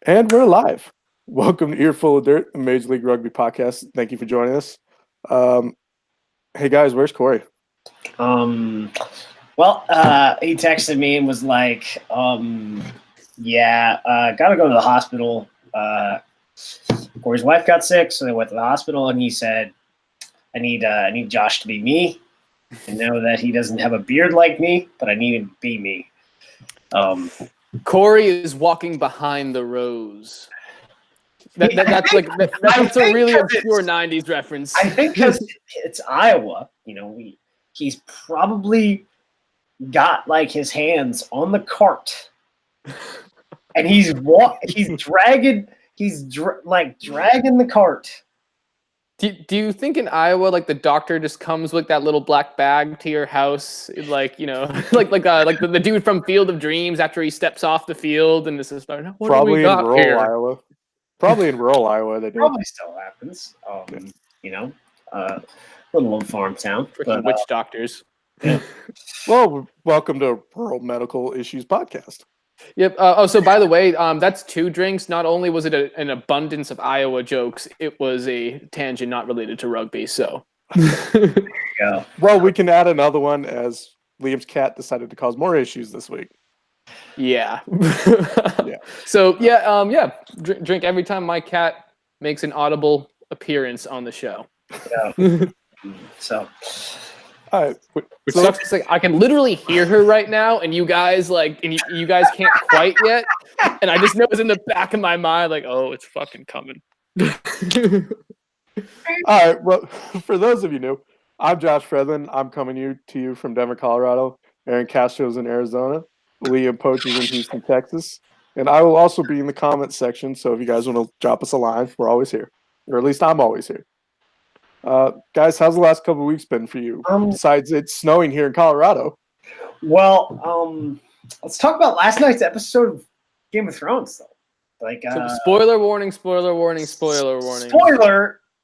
And we're live. Welcome to Earful of Dirt, the Major League Rugby podcast. Thank you for joining us. Um, hey guys, where's Corey? Um, he texted me and was like, gotta go to the hospital. Corey's wife got sick, so they went to the hospital, and he said, I need Josh to be me. I know that he doesn't have a beard like me, but I need him to be me. Corey is walking behind the rose. That's a really obscure '90s reference. I think because it's Iowa, he's probably got like his hands on the cart, and he's dragging the cart. Do you think in Iowa, like the doctor just comes with that little black bag to your house, like the dude from Field of Dreams after he steps off the field and this is probably in rural Iowa. Probably in rural Iowa, they do. Probably still happens. Little farm town. Freaking witch doctors. Yeah. Well, welcome to Rural Medical Issues Podcast. Yep. So by the way, that's two drinks. Not only was it an abundance of Iowa jokes, it was a tangent not related to rugby. So there you go. Well, we can add another one as Liam's cat decided to cause more issues this week. Yeah. Yeah. So drink every time my cat makes an audible appearance on the show. Yeah. So. All right. Which sucks. It's like I can literally hear her right now, and you guys you guys can't quite yet, and I just know it's in the back of my mind, like, oh, it's fucking coming. All right. Well, for those of you new, I'm Josh Fredlin. I'm coming to you from Denver, Colorado. Aaron Castro's in Arizona. Liam Poach is in Houston, Texas. And I will also be in the comments section. So if you guys want to drop us a line, we're always here, or at least I'm always here. Guys, how's the last couple of weeks been for you? Besides it's snowing here in Colorado. Well, let's talk about last night's episode of Game of Thrones, though. Like, spoiler warning. Spoiler.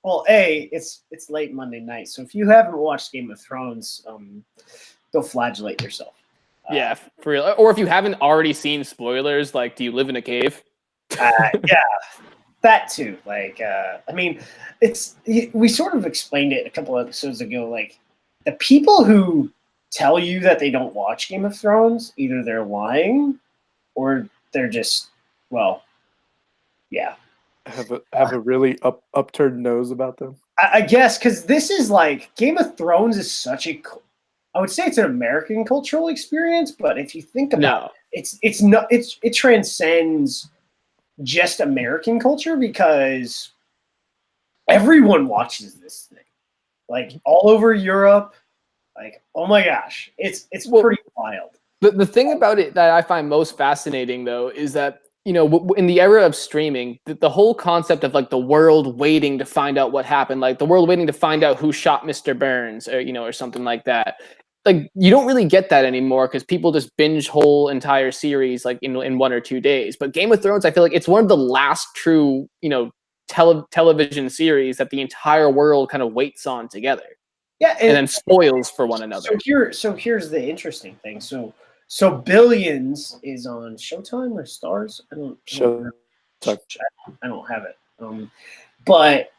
Well, it's late Monday night, so if you haven't watched Game of Thrones, go flagellate yourself. Yeah, for real. Or if you haven't already seen spoilers, like, do you live in a cave? Yeah. That too. Like, we sort of explained it a couple episodes ago. Like, the people who tell you that they don't watch Game of Thrones, either they're lying or they're just, Have a really upturned nose about them. I guess because this is like Game of Thrones is such a, I would say it's an American cultural experience, but if you think about it transcends just American culture because everyone watches this thing, like all over Europe. Like, oh my gosh, it's pretty wild. The thing about it that I find most fascinating, though, is that in the era of streaming, the whole concept of like the world waiting to find out what happened, like the world waiting to find out who shot Mr. Burns, or something like that. Like, you don't really get that anymore because people just binge whole entire series like in 1 or 2 days. But Game of Thrones, I feel like it's one of the last true, television series that the entire world kind of waits on together. Yeah, and then spoils for one another. So here's the interesting thing. So Billions is on Showtime or Stars. I don't have it. But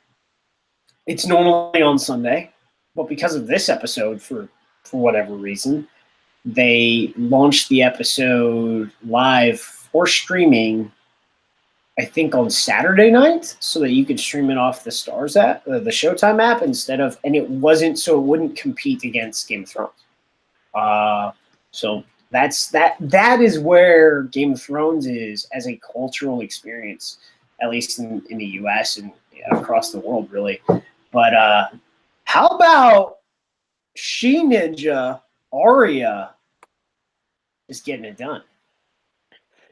it's normally on Sunday. But because of this episode, for whatever reason, they launched the episode live for streaming, I think on Saturday night, so that you could stream it off the Stars app, the Showtime app, and it wasn't, so it wouldn't compete against Game of Thrones. So that is where Game of Thrones is as a cultural experience, at least in the US and across the world, really. But how about She Ninja Arya is getting it done?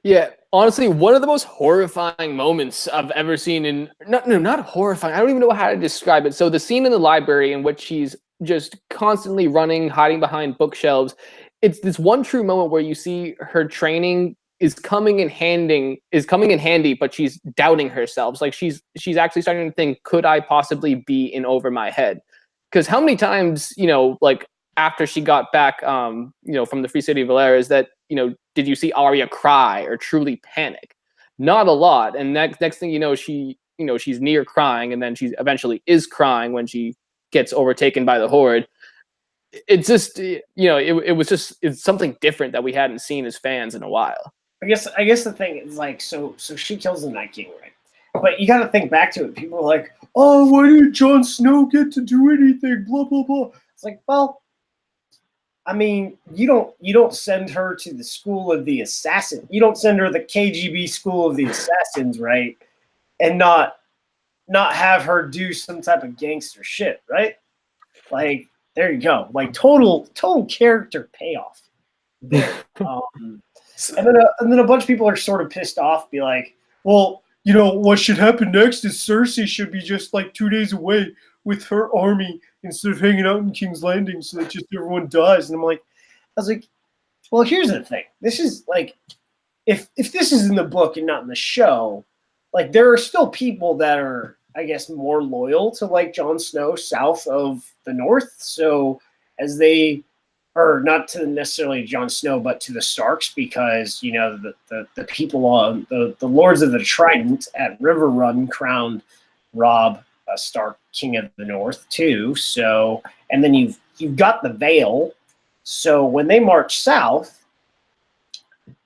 Yeah, honestly, one of the most horrifying moments I've ever seen not horrifying. I don't even know how to describe it. So the scene in the library in which she's just constantly running, hiding behind bookshelves. It's this one true moment where you see her training is coming in handy, but she's doubting herself. It's like she's actually starting to think, could I possibly be in over my head? Because how many times, like after she got back, from the Free City of Valera, is that, did you see Arya cry or truly panic? not a lot. And next thing you know, she's near crying, and then she eventually is crying when she gets overtaken by the horde. It's just, it's something different that we hadn't seen as fans in a while. I guess the thing is like, so she kills the Night King, right? But you got to think back to it. People are like, "Oh, why did Jon Snow get to do anything?" Blah blah blah. It's like, well, I mean, you don't send her to the school of the assassin. You don't send her the KGB school of the assassins, right? And not have her do some type of gangster shit, right? Like, there you go. Like total character payoff there. And then a bunch of people are sort of pissed off, be like, well, what should happen next is Cersei should be just like 2 days away with her army instead of hanging out in King's Landing so that just everyone dies. And I was like, well, here's the thing. This is like, if this is in the book and not in the show, like there are still people that are, I guess, more loyal to like Jon Snow south of the north. So as they or not to necessarily Jon Snow, but to the Starks, because the people on the Lords of the Trident at River Run crowned Robb Stark King of the North too. So, and then you've got the Vale. So when they march south,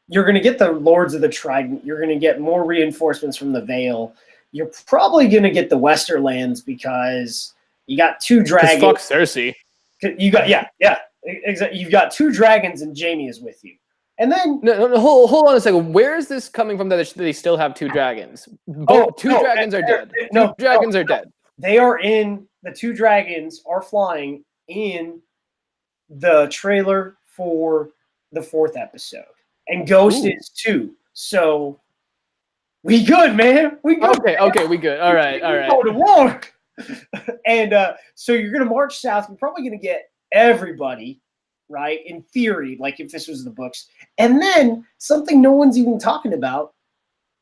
you're going to get the Lords of the Trident. You're going to get more reinforcements from the Vale. You're probably going to get the Westerlands because you got 2 dragons. Fuck Cersei. You got exactly. You've got 2 dragons and Jaime is with you. And then no, hold on a second. Where is this coming from that they still have 2 dragons? Two dragons are dead. Two dragons are dead. They are in the 2 dragons are flying in the trailer for the 4th episode. And Ghost is too. So we good, man. We good. Okay, we good. All right. Go to war. And so you're gonna march south. You're probably gonna get everybody, right? In theory, like if this was the books. And then something no one's even talking about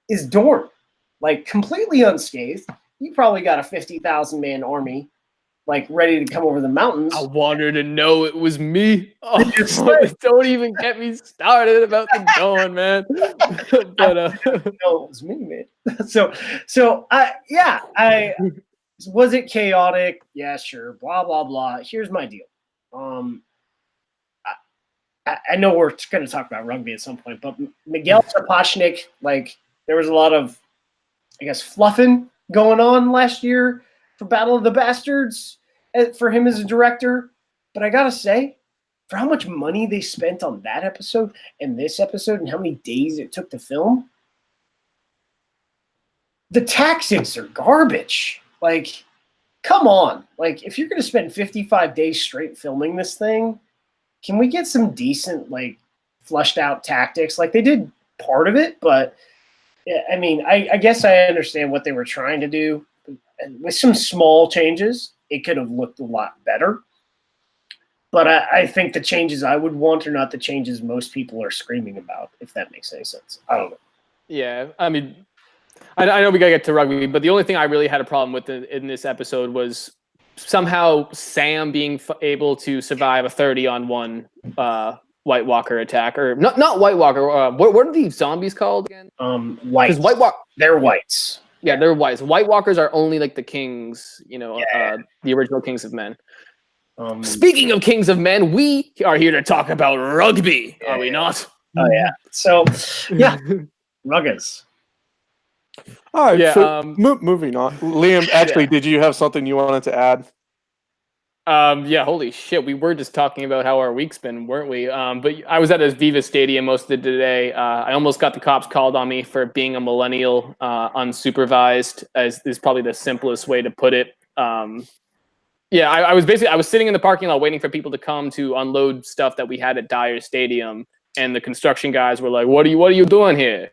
is Dorne. Like completely unscathed. You probably got a 50,000 man army, like ready to come over the mountains. I want her to know it was me. Oh, don't even get me started about the Dawn, man. But no, it was me, man. So was it chaotic? Yeah, sure. Blah blah blah. Here's my deal. I know we're going to talk about rugby at some point, but Miguel Sapochnik, like there was a lot of, I guess, fluffing going on last year for Battle of the Bastards for him as a director. But I got to say, for how much money they spent on that episode and this episode and how many days it took to film, the tactics are garbage. Like, come on. Like, if you're going to spend 55 days straight filming this thing, can we get some decent, like, flushed out tactics? Like, they did part of it, but I mean, I guess I understand what they were trying to do. And with some small changes, it could have looked a lot better. But I think the changes I would want are not the changes most people are screaming about, if that makes any sense. I don't know. Yeah, I mean, I know we got to get to rugby, but the only thing I really had a problem with in this episode was somehow Sam being able to survive a 30-on-1 White Walker attack, or not White Walker. What are these zombies called again? Whites. They're whites. Yeah, they're whites. White Walkers are only like the kings, the original Kings of Men. Speaking of Kings of Men, we are here to talk about rugby, are we not? Oh yeah. So yeah, Ruggers. All right. Yeah. So, moving on. Liam, actually, did you have something you wanted to add? Yeah, holy shit. We were just talking about how our week's been, weren't we? But I was at a Viva Stadium most of the day. I almost got the cops called on me for being a millennial unsupervised, as is probably the simplest way to put it. Yeah, I was sitting in the parking lot waiting for people to come to unload stuff that we had at Dyer Stadium, and the construction guys were like, what are you doing here?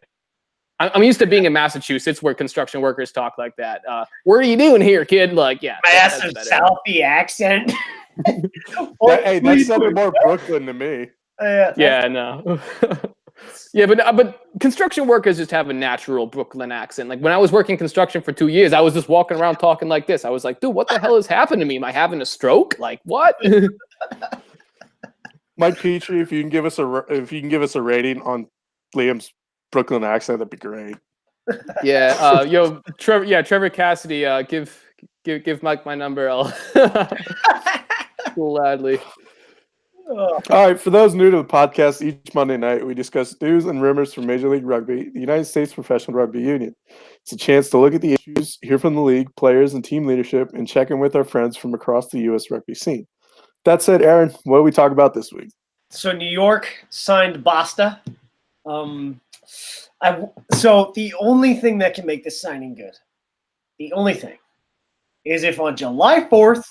I'm used to being in Massachusetts where construction workers talk like that. What are you doing here, kid? Like, yeah. Massive Southie accent. Hey, that sounded more Brooklyn to me. Yeah, no. Yeah, but construction workers just have a natural Brooklyn accent. Like when I was working construction for 2 years, I was just walking around talking like this. I was like, dude, what the hell has happened to me? Am I having a stroke? Like what? Mike Petrie, if you can give us a rating on Liam's Brooklyn accent, that'd be great. Yo, Trevor Cassidy, give Mike my number. I'll gladly. All right, for those new to the podcast, each Monday night we discuss news and rumors from Major League Rugby, the United States Professional Rugby Union. It's a chance to look at the issues, hear from the league, players, and team leadership, and check in with our friends from across the U.S. rugby scene. That said, Aaron, what do we talk about this week? So New York signed Basta. So the only thing that can make this signing good, the only thing, is if on July 4th,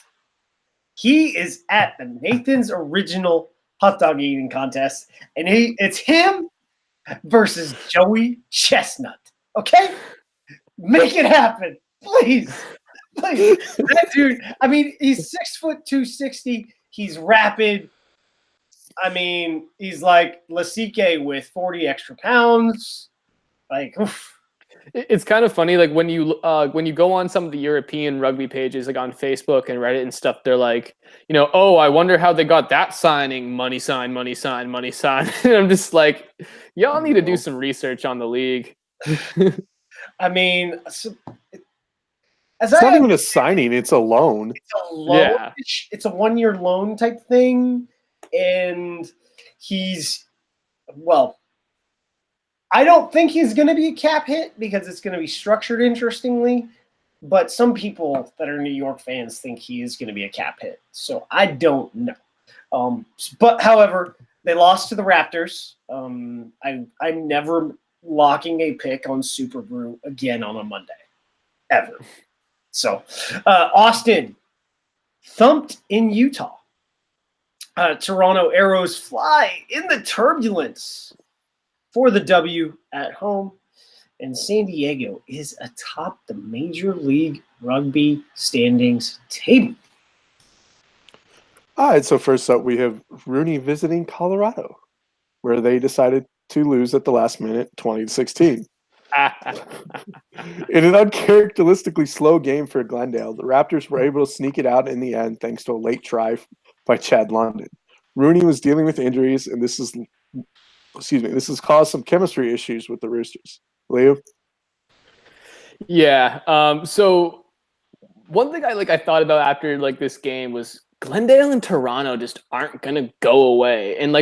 he is at the Nathan's Original Hot Dog Eating Contest, and it's him versus Joey Chestnut. Okay? Make it happen. Please. That dude, I mean, he's 6'2", 260. He's rapid. I mean, he's like Lasike with 40 extra pounds. Like, oof. It's kind of funny, like when you go on some of the European rugby pages, like on Facebook and Reddit and stuff, they're like, oh, I wonder how they got that signing, money sign. And I'm just like, y'all need to do some research on the league. I mean, it's not even a signing; it's a loan. It's a loan. Yeah. It's a 1-year loan type thing, and I don't think he's going to be a cap hit because it's going to be structured interestingly, but some people that are New York fans think he is going to be a cap hit. So I don't know. But however, they lost to the Raptors. I'm never locking a pick on Super Brew again on a Monday, ever. So Austin thumped in Utah. Toronto Arrows fly in the turbulence for the W at home, and San Diego is atop the Major League Rugby standings table. All right, so first up we have Rooney visiting Colorado, where they decided to lose at the last minute, 20-16. In an uncharacteristically slow game for Glendale, the Raptors were able to sneak it out in the end thanks to a late try by Chad London. Rooney was dealing with injuries, and this has caused some chemistry issues with the Roosters. Leo? Yeah. So one thing I thought about after this game was Glendale and Toronto just aren't gonna go away. And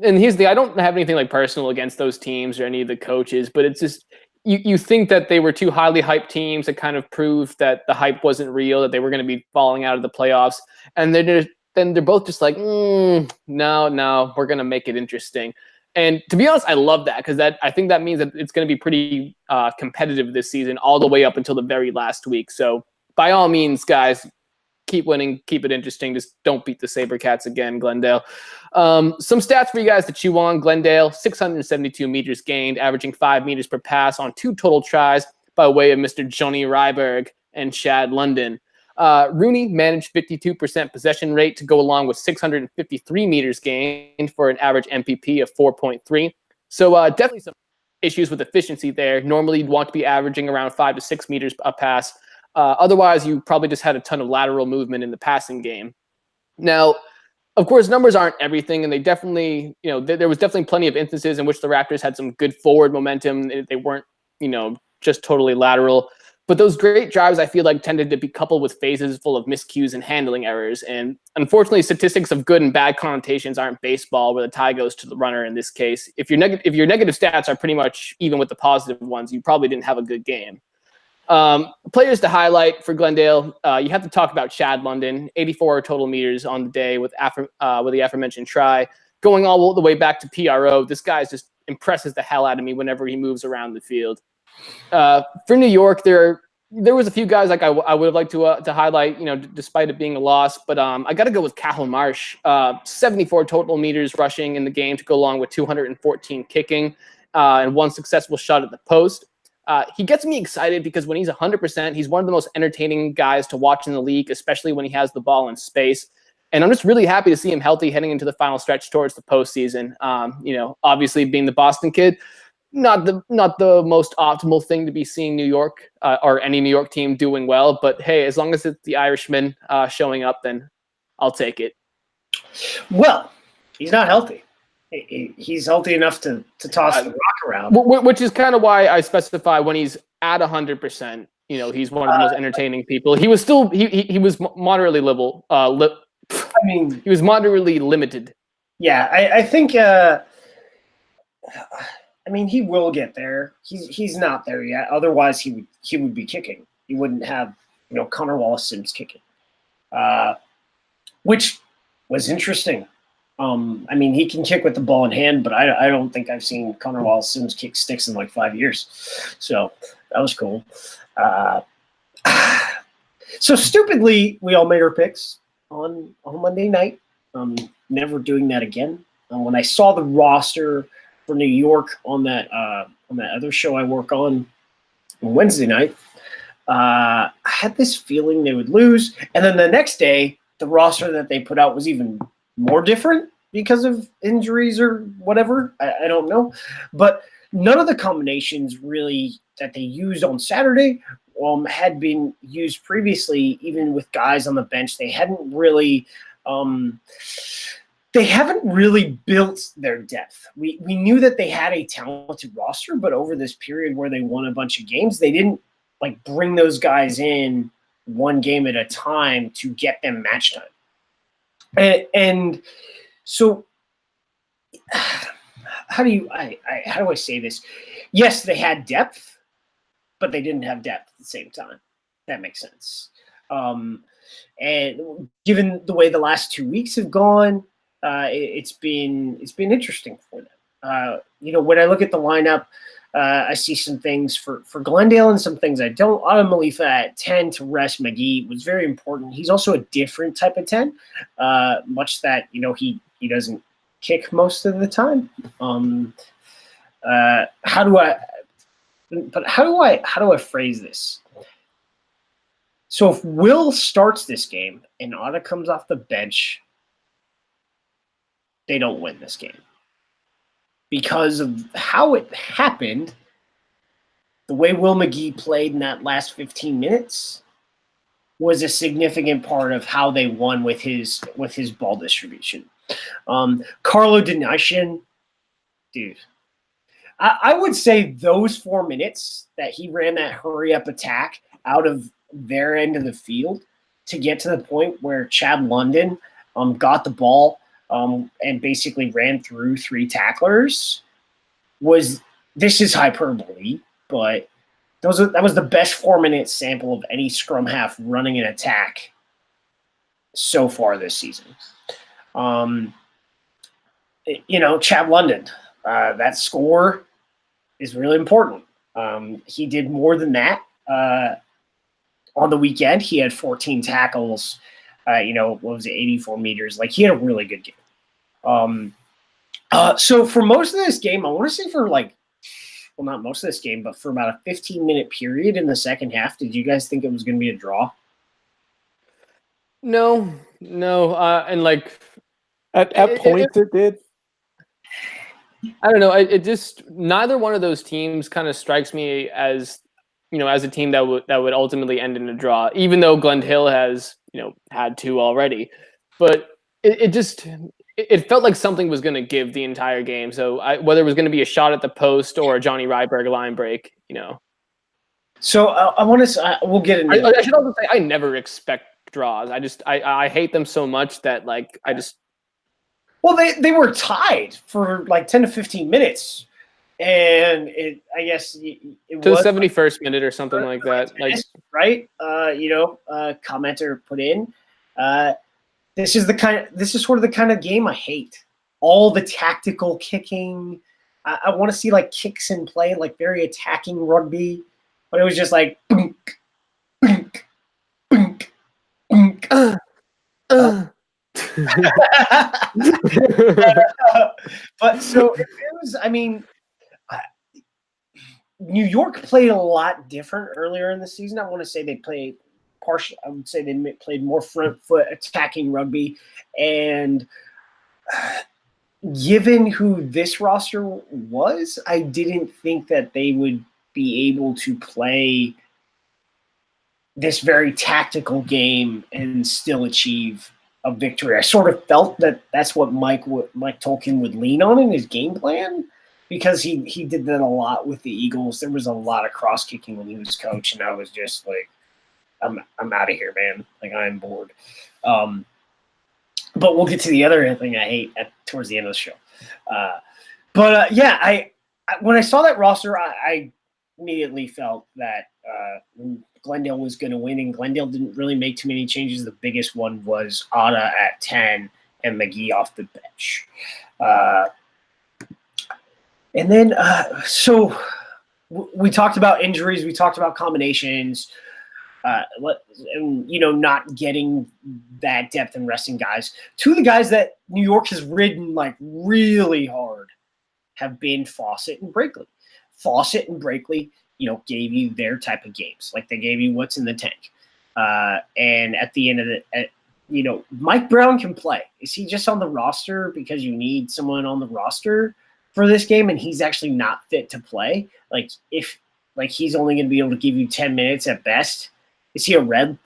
here's the I don't have anything personal against those teams or any of the coaches, but it's just you think that they were two highly hyped teams that kind of proved that the hype wasn't real, that they were going to be falling out of the playoffs, and then they're both just like, no, we're going to make it interesting. And to be honest, I love that because I think that means that it's going to be pretty competitive this season all the way up until the very last week. So by all means, guys, keep winning, keep it interesting. Just don't beat the SaberCats again, Glendale. Some stats for you guys to chew on. Glendale, 672 meters gained, averaging 5 meters per pass on 2 total tries by way of Mr. Johnny Ryberg and Chad London. Rooney managed 52% possession rate to go along with 653 meters gained for an average MPP of 4.3. So definitely some issues with efficiency there. Normally you'd want to be averaging around 5 to 6 meters a pass. Otherwise, you probably just had a ton of lateral movement in the passing game. Now, of course, numbers aren't everything, and they definitely, there was definitely plenty of instances in which the Raptors had some good forward momentum. They weren't, just totally lateral. But those great drives, I feel like, tended to be coupled with phases full of miscues and handling errors. And unfortunately, statistics of good and bad connotations aren't baseball, where the tie goes to the runner in this case. If your negative stats are pretty much even with the positive ones, you probably didn't have a good game. Players to highlight for Glendale, you have to talk about Chad London, 84 total meters on the day with the aforementioned try. Going all the way back to PRO, this guy just impresses the hell out of me whenever he moves around the field. For New York, there was a few guys I would have liked to highlight, despite it being a loss. But I got to go with Cahill Marsh, 74 total meters rushing in the game to go along with 214 kicking and 1 successful shot at the post. He gets me excited because when he's 100%, he's one of the most entertaining guys to watch in the league, especially when he has the ball in space. And I'm just really happy to see him healthy heading into the final stretch towards the postseason. Obviously being the Boston kid, not the most optimal thing to be seeing New York or any New York team doing well. But hey, as long as it's the Irishman showing up, then I'll take it. Well, he's not healthy. He's healthy enough to toss the rock crowd. Which is kind of why I specify when he's at 100%. You know, he's one of the most entertaining people. He was still he was moderately liberal. He was moderately limited. Yeah, I think. He will get there. He's not there yet. Otherwise, he would be kicking. He wouldn't have Connor Wallace-Sims kicking, which was interesting. He can kick with the ball in hand, but I don't think I've seen Connor Wallace-Sims kick sticks in like 5 years. So that was cool. So stupidly, we all made our picks on Monday night. Never doing that again. When I saw the roster for New York on that other show I work on Wednesday night, I had this feeling they would lose. And then the next day, the roster that they put out was even more different because of injuries or whatever. I don't know. But none of the combinations really that they used on Saturday had been used previously, even with guys on the bench. They hadn't really they haven't really built their depth. We knew that they had a talented roster, but over this period where they won a bunch of games, they didn't bring those guys in one game at a time to get them match time. And so how do I say this? Yes, they had depth, but they didn't have depth at the same time. That makes sense. And given the way the last 2 weeks have gone, it's been interesting for them. When I look at the lineup, I see some things for Glendale and some things I don't. Autumn Malifa at 10 to rest McGee was very important. He's also a different type of 10, much that he doesn't kick most of the time. How do I phrase this? So if Will starts this game and Otta comes off the bench, they don't win this game. Because of how it happened, the way Will McGee played in that last 15 minutes was a significant part of how they won with his ball distribution. Carlo Denician, dude, I would say those 4 minutes that he ran that hurry-up attack out of their end of the field to get to the point where Chad London got the ball and basically ran through 3 tacklers this is hyperbole, but that was the best 4-minute sample of any scrum half running an attack so far this season. Chad London, that score is really important. He did more than that on the weekend. He had 14 tackles. What was it, 84 meters? He had a really good game. So for most of this game, I want to say not most of this game, but for about a 15-minute period in the second half, did you guys think it was going to be a draw? No. And at points it did. I don't know. It just, neither one of those teams kind of strikes me as, as a team that would ultimately end in a draw, even though Glendale has, had 2 already. But it felt like something was going to give the entire game. So whether it was going to be a shot at the post or a Johnny Ryberg line break, So I want to. We'll get into. I should also say I never expect draws. I hate them so much that Well, they were tied for 10 to 15 minutes, and I guess it to was the 71st minute or something like that. Right? Commenter put in. This is sort of the kind of game I hate. All the tactical kicking. I want to see kicks in play, very attacking rugby, but it was just bunk, bunk, bunk, bunk. But so it was. New York played a lot different earlier in the season. I want to say they played partial. I would say they played more front foot attacking rugby, and given who this roster was, I didn't think that they would be able to play this very tactical game and still achieve a victory. I sort of felt that that's what Mike Tolkien would lean on in his game plan, because he did that a lot with the Eagles. There was a lot of cross kicking when he was coach, and I was just like, I'm out of here, man. Like, I'm bored. But we'll get to the other thing I hate towards the end of the show. Yeah, I when I saw that roster, I immediately felt that Glendale was going to win, and Glendale didn't really make too many changes. The biggest one was Otta at 10 and McGee off the bench. And then, so we talked about injuries. We talked about combinations. And, not getting that depth and resting guys. Two of the guys that New York has ridden like really hard have been Fawcett and Brakely. Fawcett and Brakely, gave you their type of games. Like, they gave you what's in the tank. And at the end of it, Mike Brown can play. Is he just on the roster because you need someone on the roster for this game and he's actually not fit to play? Like, if he's only going to be able to give you 10 minutes at best, is he a red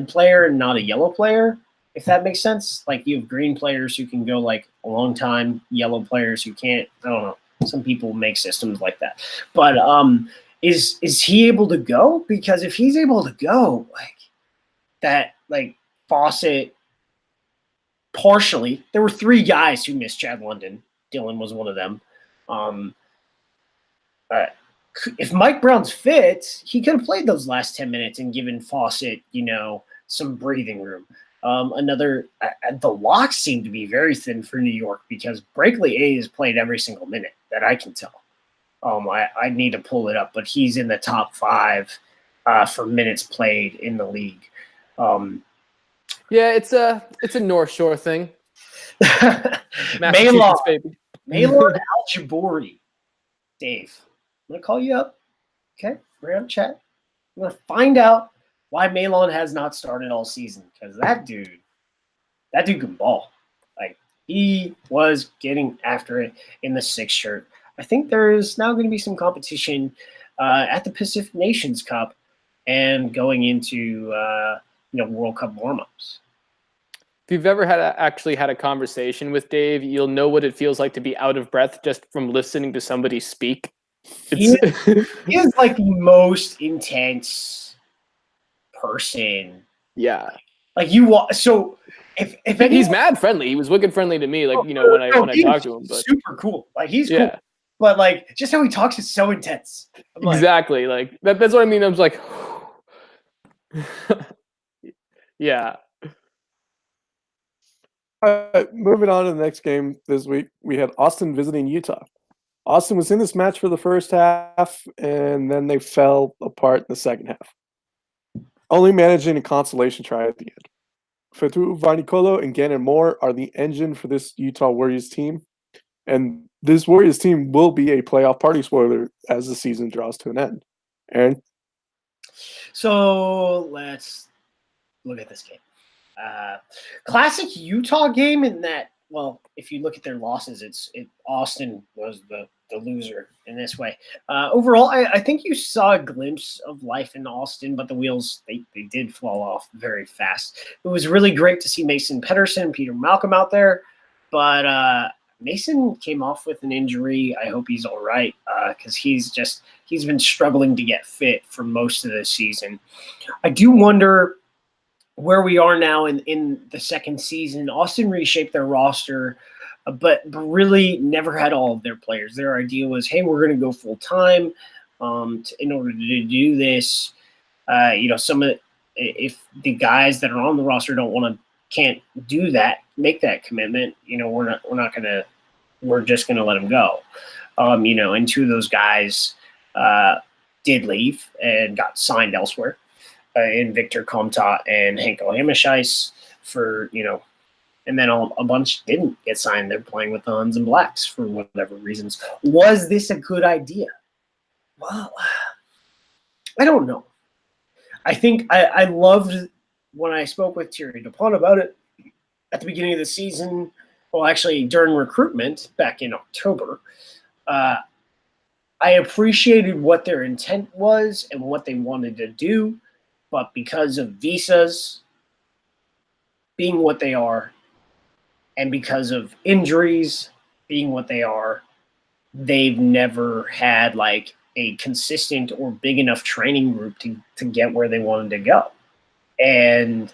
player and not a yellow player? If that makes sense. Like, you have green players who can go like a long time, yellow players who can't. I don't know. Some people make systems like that. But is he able to go? Because if he's able to go, Fawcett, partially, there were 3 guys who missed Chad London. Dylan was one of them. If Mike Brown's fit, he could have played those last 10 minutes and given Fawcett, some breathing room. The locks seem to be very thin for New York because Brakely A has played every single minute that I can tell. I need to pull it up, but he's in the top 5 for minutes played in the league. Yeah, it's a North Shore thing. Maylon baby. Al-Jabori. Dave, I'm going to call you up. Okay? We're going to chat. I'm going to find out why Maylon has not started all season, because that dude can ball. Like, he was getting after it in the 6 shirt. I think there is now going to be some competition at the Pacific Nations Cup and going into World Cup warm-ups. If you've ever actually had a conversation with Dave, you'll know what it feels like to be out of breath just from listening to somebody speak. He is like the most intense person. Yeah. Like, so if he's mad friendly. He was wicked friendly to me, when I talked to him. But super cool. Like, he's cool. But like, just how he talks is so intense. Exactly. Like that's what I mean. I was like, yeah. Moving on to the next game this week, we had Austin visiting Utah. Austin was in this match for the first half, and then they fell apart in the second half, only managing a consolation try at the end. Fatu Varnicolo and Gannon Moore are the engine for this Utah Warriors team, and this Warriors team will be a playoff party spoiler as the season draws to an end. Aaron? So let's look at this game. Classic Utah game in that, well, if you look at their losses, Austin was the loser in this way. Overall, I think you saw a glimpse of life in Austin, but the wheels, they did fall off very fast. It was really great to see Mason Pedersen and Peter Malcolm out there, but Mason came off with an injury. I hope he's all right because he's been struggling to get fit for most of the season. I do wonder where we are now in the second season. Austin reshaped their roster, but really never had all of their players. Their idea was, hey, we're going to go full time in order to do this. If the guys that are on the roster can't do that, make that commitment, we're just going to let them go. And 2 of those guys did leave and got signed elsewhere. In Victor Comtot and Henko Hammerscheis and then a bunch didn't get signed. They're playing with the Huns and Blacks for whatever reasons. Was this a good idea? Well, I don't know. I think I loved when I spoke with Thierry Dupont about it at the beginning of the season. Well, actually, during recruitment back in October. I appreciated what their intent was and what they wanted to do. But because of visas being what they are, and because of injuries being what they are, they've never had like a consistent or big enough training group to get where they wanted to go. And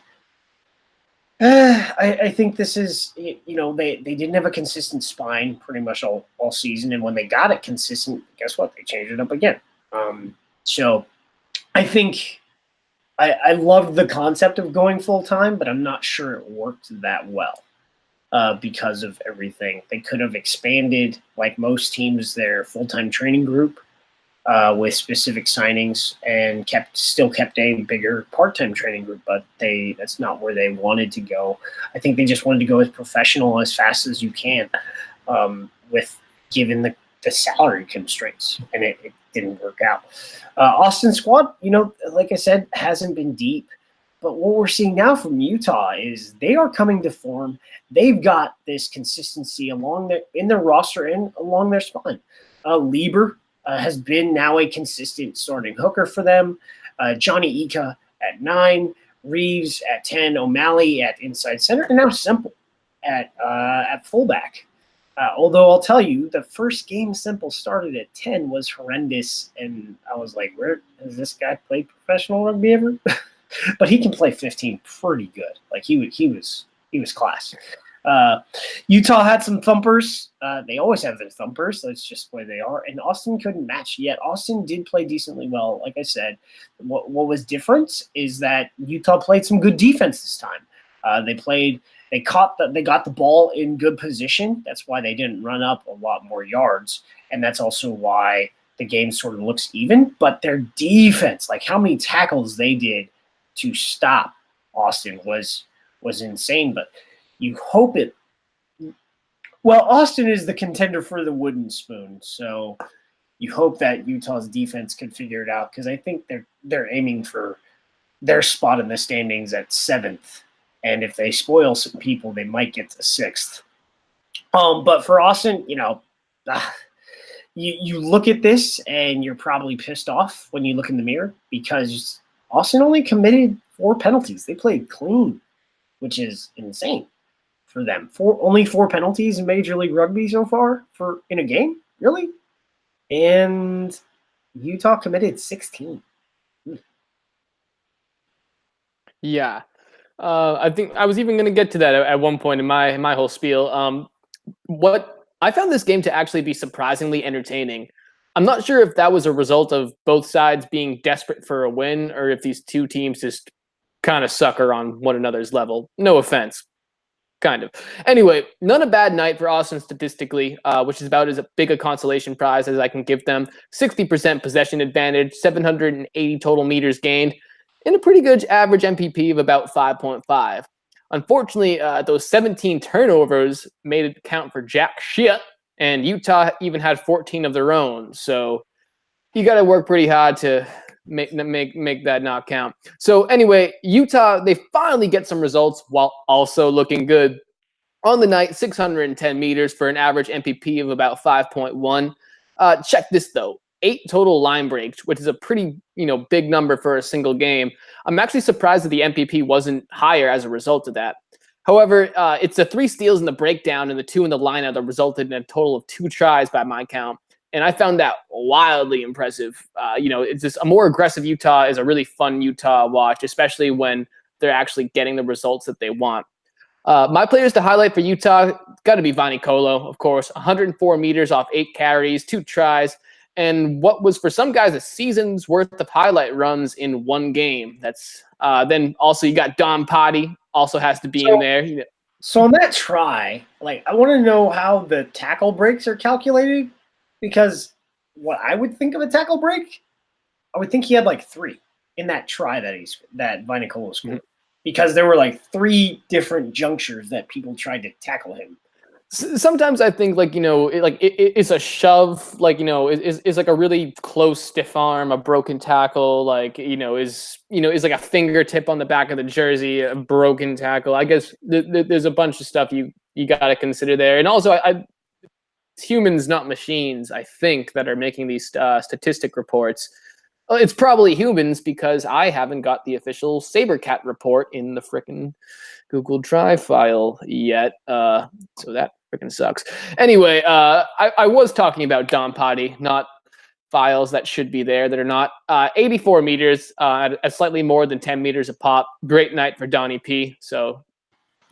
I think this is, they didn't have a consistent spine pretty much all season. And when they got it consistent, guess what? They changed it up again. So I think I loved the concept of going full time, but I'm not sure it worked that well because of everything. They could have expanded, like most teams, their full-time training group with specific signings and still kept a bigger part-time training group, but that's not where they wanted to go. I think they just wanted to go as professional as fast as you can with given the salary constraints, and it didn't work out. Austin squad, like I said, hasn't been deep, but what we're seeing now from Utah is they are coming to form. They've got this consistency in their roster and along their spine. Lieber has been now a consistent starting hooker for them. Johnny Ika at 9, Reeves at 10, O'Malley at inside center, and now Semple at fullback. Although I'll tell you, the first game Semple started at 10 was horrendous, and I was like, where has this guy played professional rugby ever? But he can play 15 pretty good. Like he was class. Utah had some thumpers. They always have their thumpers. That's just the way they are. And Austin couldn't match yet. Austin did play decently well. Like I said, what was different is that Utah played some good defense this time. They got the ball in good position. That's why they didn't run up a lot more yards. And that's also why the game sort of looks even. But their defense, like how many tackles they did to stop Austin was insane. But you hope it. Well, Austin is the contender for the wooden spoon, so you hope that Utah's defense can figure it out, because I think they're aiming for their spot in the standings at 7th, and if they spoil some people, they might get to 6th. But for Austin, you look at this and you're probably pissed off when you look in the mirror, because Austin only committed 4 penalties. They played clean, which is insane for them. Only 4 penalties in Major League Rugby so far in a game, really? And Utah committed 16. Yeah. I think I was even going to get to that at one point in my whole spiel. What I found this game to actually be surprisingly entertaining. I'm not sure if that was a result of both sides being desperate for a win, or if these two teams just kind of sucker on one another's level. No offense. Kind of. Anyway, not a bad night for Austin statistically, which is about as big a consolation prize as I can give them. 60% possession advantage, 780 total meters gained, and a pretty good average MPP of about 5.5. Unfortunately, those 17 turnovers made it count for jack shit, and Utah even had 14 of their own. So you got to work pretty hard to make that not count. So anyway, Utah, they finally get some results while also looking good. On the night, 610 meters for an average MPP of about 5.1. Check this though. 8 total line breaks, which is a pretty, big number for a single game. I'm actually surprised that the MPP wasn't higher as a result of that. However, it's the 3 steals in the breakdown and the 2 in the lineout that resulted in a total of 2 tries by my count. And I found that wildly impressive. It's just a more aggressive Utah is a really fun Utah watch, especially when they're actually getting the results that they want. My players to highlight for Utah, got to be Vanikolo, of course. 104 meters off 8 carries, 2 tries, and what was for some guys a season's worth of highlight runs in one game. That's then also you got Don Potty, also has to be in there. So on that try, I want to know how the tackle breaks are calculated, because what I would think of a tackle break, I would think he had 3 in that try that Vanikolo scored. Mm-hmm. Because there were 3 different junctures that people tried to tackle him. Sometimes I think it's a shove, is like a really close stiff arm, a broken tackle, is like a fingertip on the back of the jersey, a broken tackle. I guess there's a bunch of stuff you got to consider there, and also it's humans, not machines, I think, that are making these statistic reports. It's probably humans, because I haven't got the official SaberCat report in the frickin' Google Drive file yet. So that freaking sucks. Anyway, I was talking about Don Potty, not files that should be there that are not. 84 meters at slightly more than 10 meters a pop. Great night for Donnie P. So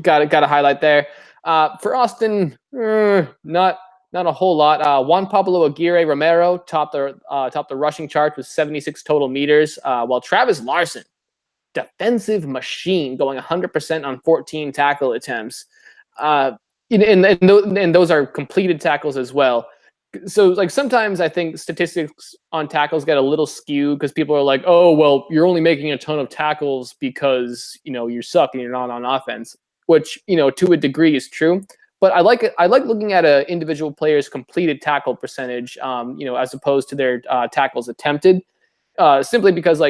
got to highlight there. For Austin, not a whole lot. Juan Pablo Aguirre Romero topped the rushing chart with 76 total meters, while Travis Larson, defensive machine, going 100% on 14 tackle attempts. And those are completed tackles as well. So like sometimes I think statistics on tackles get a little skewed because people are like, oh, well, you're only making a ton of tackles because, you suck and you're not on offense, which, to a degree is true. But I like looking at an individual player's completed tackle percentage, as opposed to their tackles attempted, simply because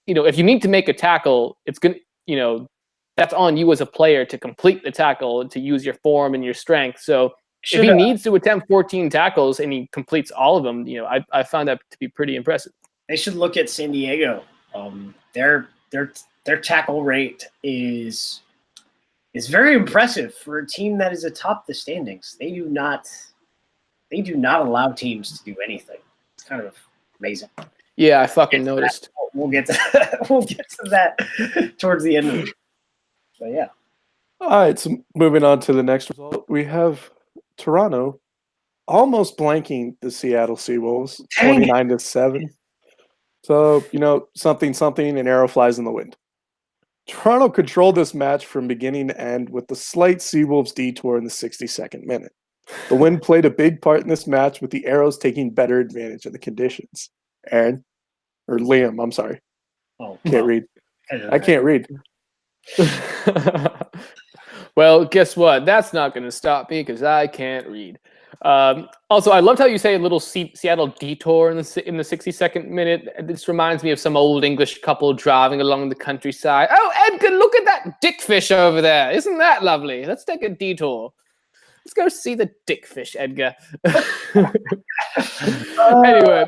if you need to make a tackle, it's going to, that's on you as a player to complete the tackle, to use your form and your strength. So if he needs to attempt 14 tackles and he completes all of them, I found that to be pretty impressive. They should look at San Diego. Their tackle rate is very impressive for a team that is atop the standings. They do not allow teams to do anything. It's kind of amazing. Yeah, I fucking noticed. We'll get to that towards the end of it. But yeah. All right, so moving on to the next result, we have Toronto almost blanking the Seattle Seawolves 29-7. So, something, an arrow flies in the wind. Toronto controlled this match from beginning to end with the slight Seawolves detour in the 62nd minute. The wind played a big part in this match, with the Arrows taking better advantage of the conditions. Liam, I'm sorry. Oh, can't read. I can't read. Well, guess what? That's not going to stop me because I can't read. Also, I loved how you say a little Seattle detour in the 62nd minute. This reminds me of some old English couple driving along the countryside. Oh, Edgar, look at that dickfish over there. Isn't that lovely? Let's take a detour. Let's go see the dickfish, Edgar. Anyway,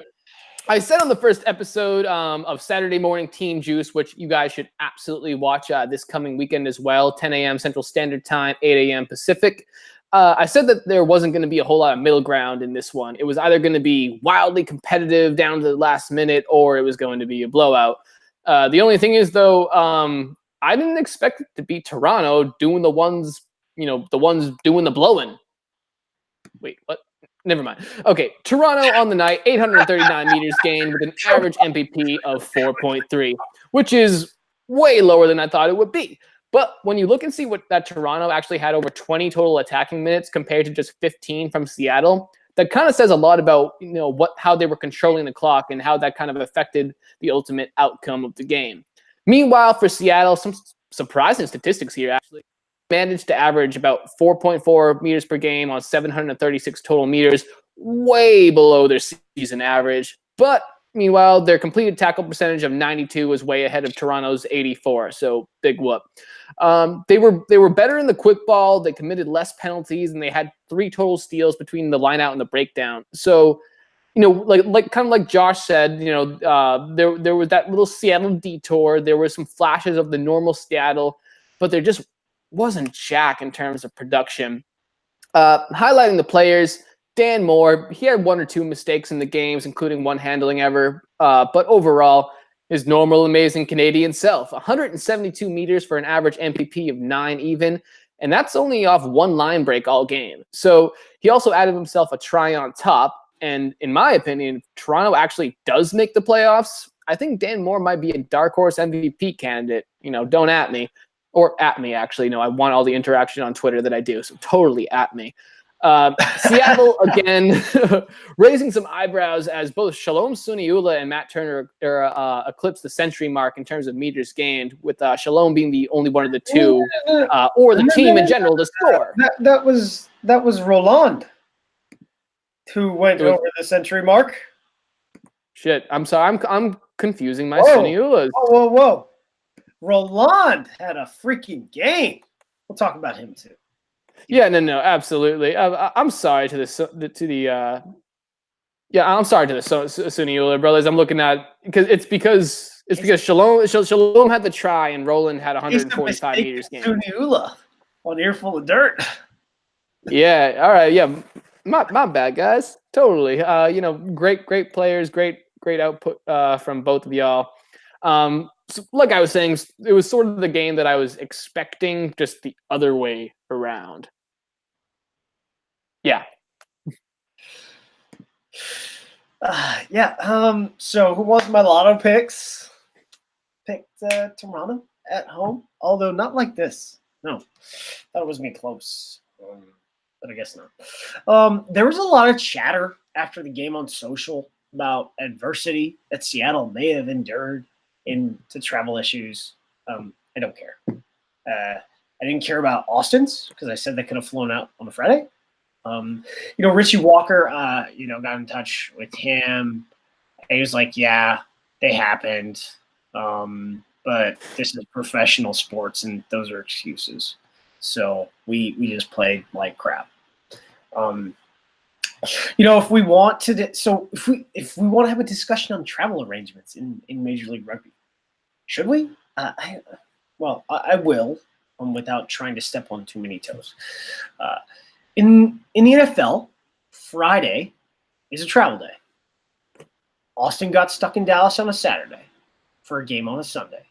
I said on the first episode of Saturday Morning Team Juice, which you guys should absolutely watch this coming weekend as well, 10 a.m. Central Standard Time, 8 a.m. Pacific. I said that there wasn't going to be a whole lot of middle ground in this one. It was either going to be wildly competitive down to the last minute, or it was going to be a blowout. The only thing is, though, I didn't expect it to be Toronto doing the ones doing the blowing. Wait, what? Never mind. Okay, Toronto on the night, 839 meters gained with an average MPP of 4.3, which is way lower than I thought it would be. But when you look and see what that Toronto actually had over 20 total attacking minutes compared to just 15 from Seattle, that kind of says a lot about how they were controlling the clock and how that kind of affected the ultimate outcome of the game. Meanwhile, for Seattle, some surprising statistics here actually. Managed to average about 4.4 meters per game on 736 total meters, way below their season average. But meanwhile, their completed tackle percentage of 92 was way ahead of Toronto's 84. So big whoop. They were better in the quick ball. They committed less penalties, and they had 3 total steals between the line out and the breakdown. So, like Josh said, there was that little Seattle detour. There were some flashes of the normal Seattle, but there just wasn't jack in terms of production. Highlighting the players, Dan Moore, he had 1 or 2 mistakes in the games, including one handling error. But overall, his normal, amazing Canadian self, 172 meters for an average MPP of 9 even. And that's only off 1 line break all game. So he also added himself a try on top. And in my opinion, if Toronto actually does make the playoffs, I think Dan Moore might be a dark horse MVP candidate. Don't at me. Or at me, actually. No, I want all the interaction on Twitter that I do, so totally at me. Seattle, again, raising some eyebrows as both Shalom Suniula and Matt Turner eclipsed the century mark in terms of meters gained, with Shalom being the only one of the two, or the team in general, to score. That was Roland who went over the century mark. Shit, I'm sorry. I'm confusing my Suniulas. Whoa. Roland had a freaking game. We'll talk about him too. Yeah, no, absolutely. I'm sorry to the Suniula brothers. I'm looking at because Shalom had the try and Roland had 145 meters game. Suniula on Earful of Dirt. Yeah. All right. Yeah. My bad, guys. Totally. Great players, great output from both of y'all. So like I was saying, it was sort of the game that I was expecting, just the other way around. Yeah. So who was my lotto picks? Picked Toronto at home, although not like this. No, that was me close. But I guess not. There was a lot of chatter after the game on social about adversity that Seattle may have endured into travel issues. I don't care. I didn't care about Austin's because I said they could have flown out on a Friday. Richie Walker, got in touch with him. He was like, yeah, they happened. But this is professional sports and those are excuses. So we just played like crap. If we want to, if we want to have a discussion on travel arrangements in Major League Rugby, should we? I will, without trying to step on too many toes. In the NFL, Friday is a travel day. Austin got stuck in Dallas on a Saturday for a game on a Sunday.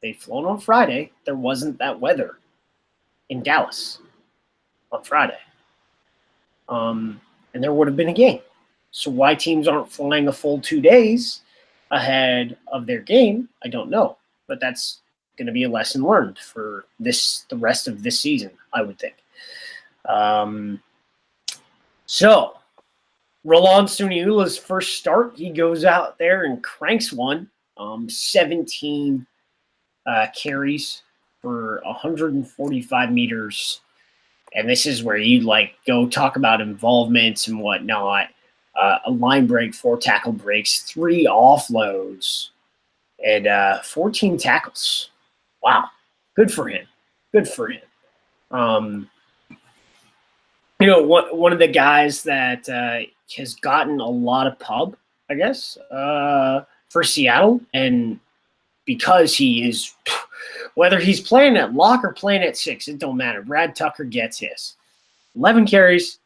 They'd flown on Friday. There wasn't that weather in Dallas on Friday. And there would have been a game. So why teams aren't flying a full 2 days ahead of their game, I don't know. But that's going to be a lesson learned for the rest of this season, I would think. So Roland Suniula's first start, he goes out there and cranks one. 17 carries for 145 meters. And this is where you go talk about involvements and whatnot. A line break, 4 tackle breaks, 3 offloads, and 14 tackles. Wow. Good for him. One of the guys that has gotten a lot of pub, I guess, for Seattle, and because he is, whether he's playing at lock or playing at 6, it don't matter. Brad Tucker gets his 11 carries,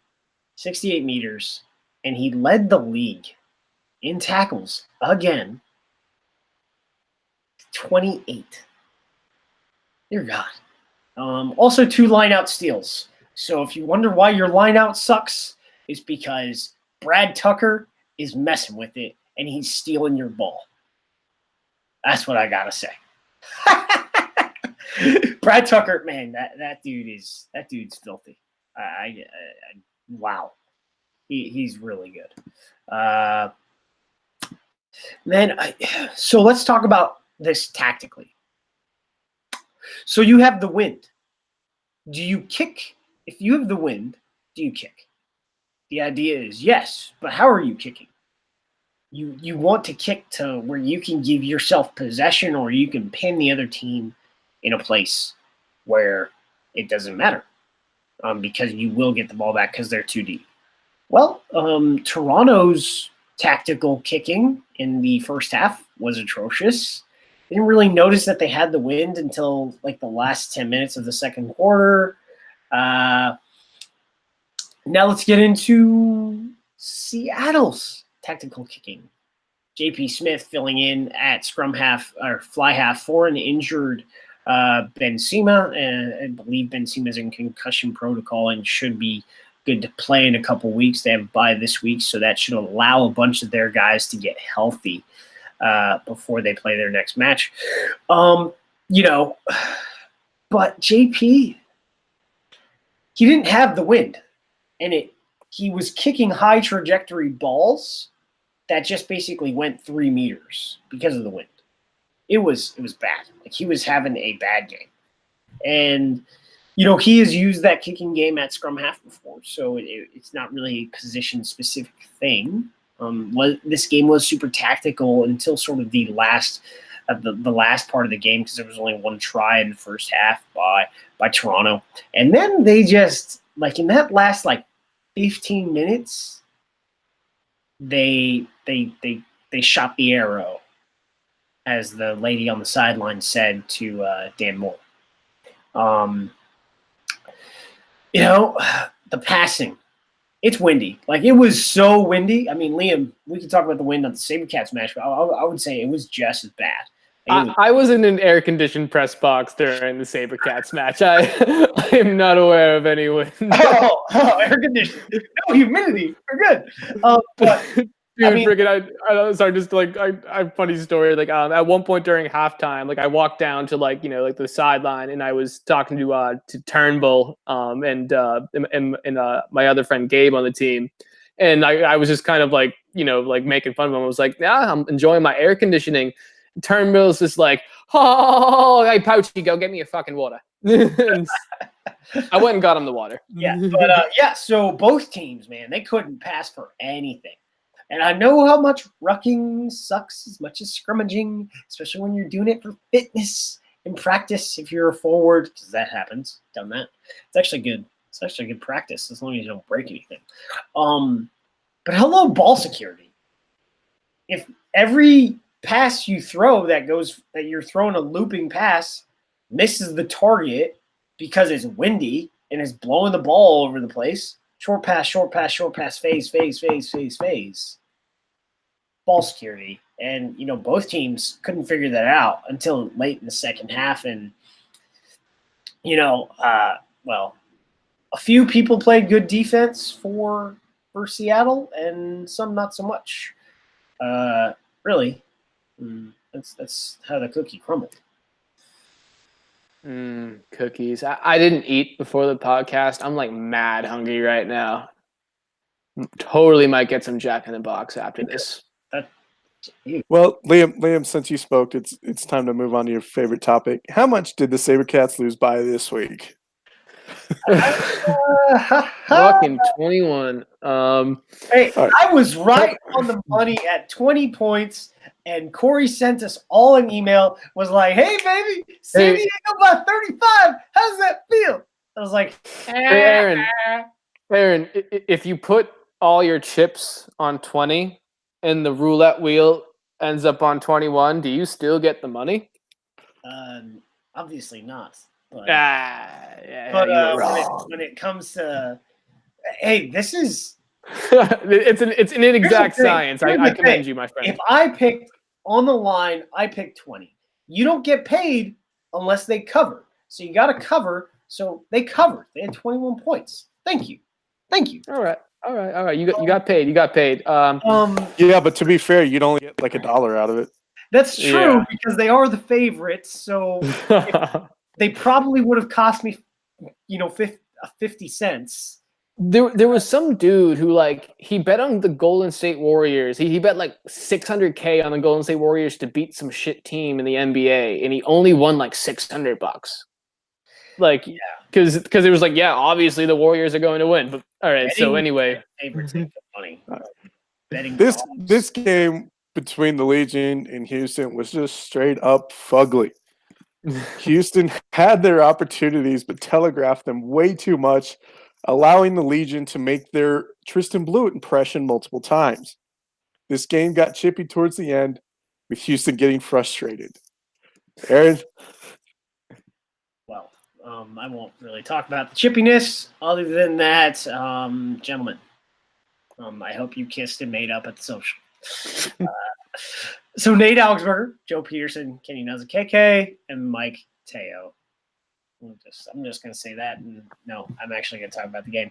68 meters, and he led the league in tackles again. 28. Dear God. Also 2 line-out steals. So if you wonder why your line-out sucks, it's because Brad Tucker is messing with it and he's stealing your ball. That's what I gotta say. Brad Tucker, man, that dude's filthy. Wow, he's really good. So let's talk about this tactically. So you have the wind. Do you kick? If you have the wind, do you kick? The idea is yes, but how are you kicking? You want to kick to where you can give yourself possession or you can pin the other team in a place where it doesn't matter because you will get the ball back because they're too deep. Well, Toronto's tactical kicking in the first half was atrocious. Didn't really notice that they had the wind until the last 10 minutes of the second quarter. Now let's get into Seattle's tactical kicking. JP Smith filling in at scrum half or fly half for an injured Benzema. And I believe Benzema's in concussion protocol and should be good to play in a couple weeks. They have a bye this week, so that should allow a bunch of their guys to get healthy before they play their next match. But JP, he didn't have the wind, and he was kicking high trajectory balls that just basically went 3 meters because of the wind. It was bad. He was having a bad game. And, he has used that kicking game at scrum half before, so it's not really a position-specific thing. This game was super tactical until sort of the last part of the game because there was only 1 try in the first half by Toronto. And then they just, in that last, 15 minutes, they shot the arrow, as the lady on the sideline said to Dan Moore. the passing. It's windy. Like, it was so windy. I mean, Liam, we can talk about the wind on the SaberCats match, but I would say it was just as bad. I was in an air-conditioned press box during the SaberCats match. I am not aware of any wind. Air conditioning. No humidity. We're good. But, Dude, I mean, sorry, just like I funny story. Like at one point during halftime, like I walked down to like the sideline, and I was talking to Turnbull, and my other friend Gabe on the team, and I was just kind of like like making fun of him. I was like, yeah, I'm enjoying my air conditioning. Turnbull's just like, oh, hey Pouchy, go get me a fucking water. I went and got him the water. Yeah, but so both teams, man, they couldn't pass for anything. And I know how much rucking sucks as much as scrimmaging, especially when you're doing it for fitness and practice. If you're a forward, because that happens, done that. It's actually good. It's actually good practice as long as you don't break anything. But hello, ball security. If every pass you throw that you're throwing a looping pass misses the target because it's windy and it's blowing the ball all over the place. Short pass, phase. Ball security. And, both teams couldn't figure that out until late in the second half. And, a few people played good defense for Seattle and some not so much. Really, that's how the cookie crumbled. Cookies. I didn't eat before the podcast. I'm like mad hungry right now. Totally might get some Jack in the Box after this. Well, Liam, since you spoke, it's time to move on to your favorite topic. How much did the SaberCats lose by this week? Fucking 21. Hey, I was right on the money at 20 points, and Corey sent us all an email, was like, hey, baby, San Diego by 35. How does that feel? I was like, Aaron, if you put all your chips on 20 and the roulette wheel ends up on 21, do you still get the money? Obviously not. But, when it comes to, hey, this is it's an inexact science. I commend you, my friend. If I picked on the line, I picked 20. You don't get paid unless they cover. So you got to cover. So they covered. They had 21 points. Thank you. All right. You got paid. Yeah, but to be fair, you'd only get like $1 out of it. That's true because they are the favorites. So they probably would have cost me, 50 cents. There was some dude who he bet on the Golden State Warriors. He bet like $600K on the Golden State Warriors to beat some shit team in the NBA, and he only won like $600. Because it was obviously the Warriors are going to win. But all right, so anyway, favorites money. This game between the Legion and Houston was just straight up fugly. Houston had their opportunities, but telegraphed them way too much, allowing the Legion to make their Tristan Blewett impression multiple times. This game got chippy towards the end, with Houston getting frustrated. Aaron? Well, I won't really talk about the chippiness. Other than that, gentlemen, I hope you kissed and made up at the social. So Nate Augsburger, Joe Peterson, Kenny Nazakeke, and Mike Teo. I'm just going to say that. And no, I'm actually going to talk about the game.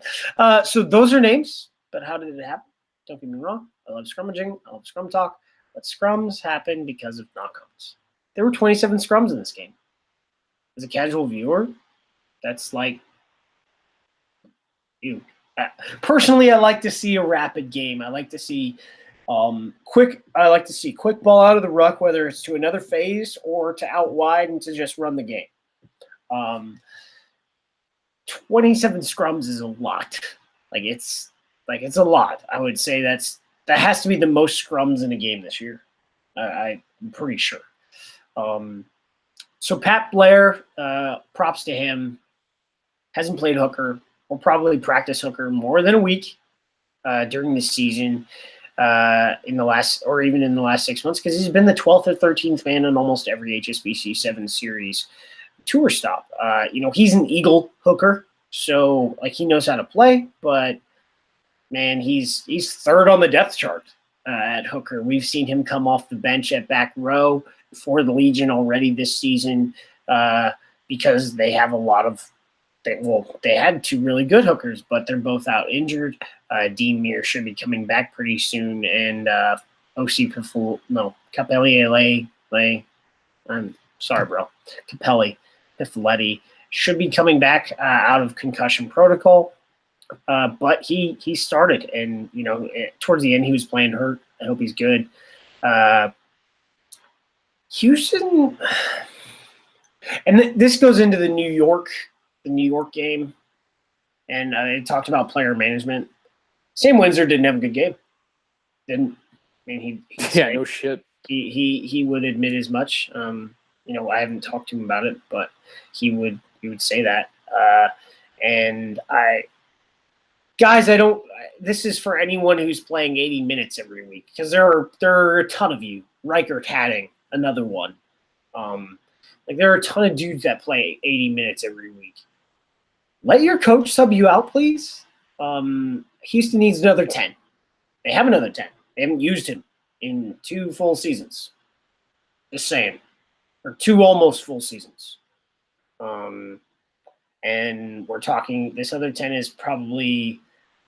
So those are names, but how did it happen? Don't get me wrong. I love scrummaging. I love scrum talk. But scrums happen because of knockouts. There were 27 scrums in this game. As a casual viewer, that's like you. Personally, I like to see a rapid game. I like to see quick ball out of the ruck, whether it's to another phase or to out wide and to just run the game. 27 scrums is a lot. It's a lot. I would say that has to be the most scrums in a game this year. I'm pretty sure. So Pat Blair, props to him. Hasn't played hooker. Will probably practice hooker more than a week during the season. In the last 6 months, because he's been the 12th or 13th man in almost every HSBC 7 series tour stop. He's an Eagle hooker. So like he knows how to play, but man, he's third on the depth chart at hooker. We've seen him come off the bench at back row for the Legion already this season because they have a lot of they had two really good hookers, but they're both out injured. Dean Muir should be coming back pretty soon, and Capelli. I'm sorry, bro. Capelli Pifoletti should be coming back out of concussion protocol. But he started, and towards the end he was playing hurt. I hope he's good. Houston, and this goes into the New York game, and I talked about player management. Sam Windsor didn't have a good game. Didn't. I mean, no shit. He would admit as much. I haven't talked to him about it, but he would say that. And guys, this is for anyone who's playing 80 minutes every week, because there are a ton of you. Riker Hatting, another one. There are a ton of dudes that play 80 minutes every week. Let your coach sub you out, please. Houston needs another 10. They have another 10. They haven't used him in 2 full seasons. Just saying. Or 2 almost full seasons. And we're talking, this other 10 is probably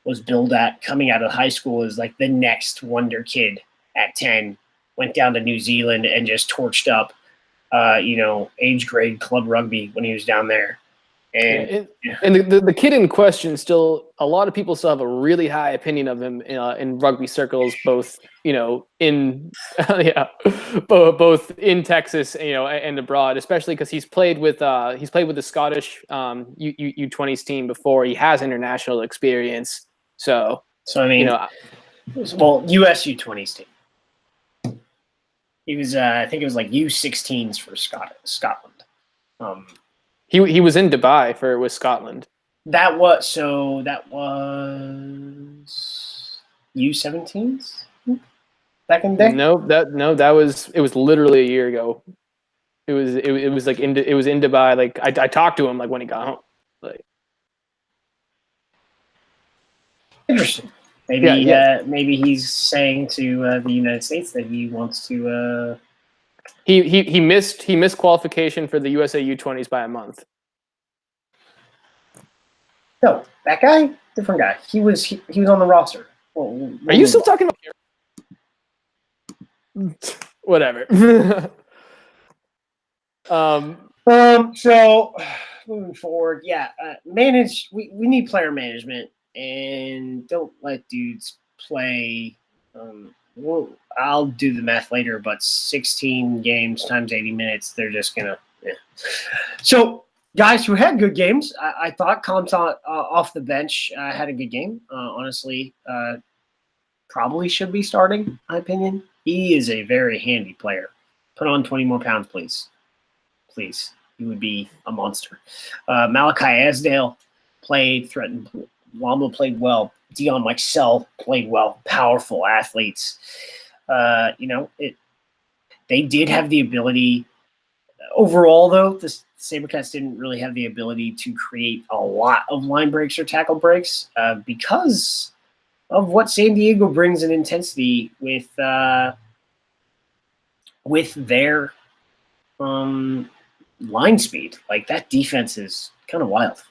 was billed at coming out of high school as like the next wonder kid at 10. Went down to New Zealand and just torched up, age grade club rugby when he was down there. And the kid in question still, a lot of people still have a really high opinion of him in rugby circles, both in both in Texas and abroad, especially because he's played with the Scottish U20s team before. He has international experience, so I mean, US U20s team. He was I think it was like U16s for Scotland. He was in Dubai with Scotland. That was U17s back in the day. It was literally a year ago. It was in Dubai. Like I talked to him like when he got home. Like interesting. Maybe he's saying to the United States that he wants to. He missed qualification for the USA U20s by a month. No, that guy, different guy. He was on the roster. Are you still talking about? Whatever. So moving forward, manage. We need player management, and don't let dudes play. I'll do the math later, but 16 games times 80 minutes, they're just gonna. Yeah. So guys who had good games, I thought Comta off the bench had a good game. Honestly, probably should be starting. In my opinion, he is a very handy player. Put on 20 more pounds, please. Please, he would be a monster. Malachi Asdale played, threatened. Wamba played well. Dion Mixell played well. Powerful athletes. They did have the ability. Overall, though, the Sabercats didn't really have the ability to create a lot of line breaks or tackle breaks because of what San Diego brings in intensity with their line speed. Like, that defense is kind of wild.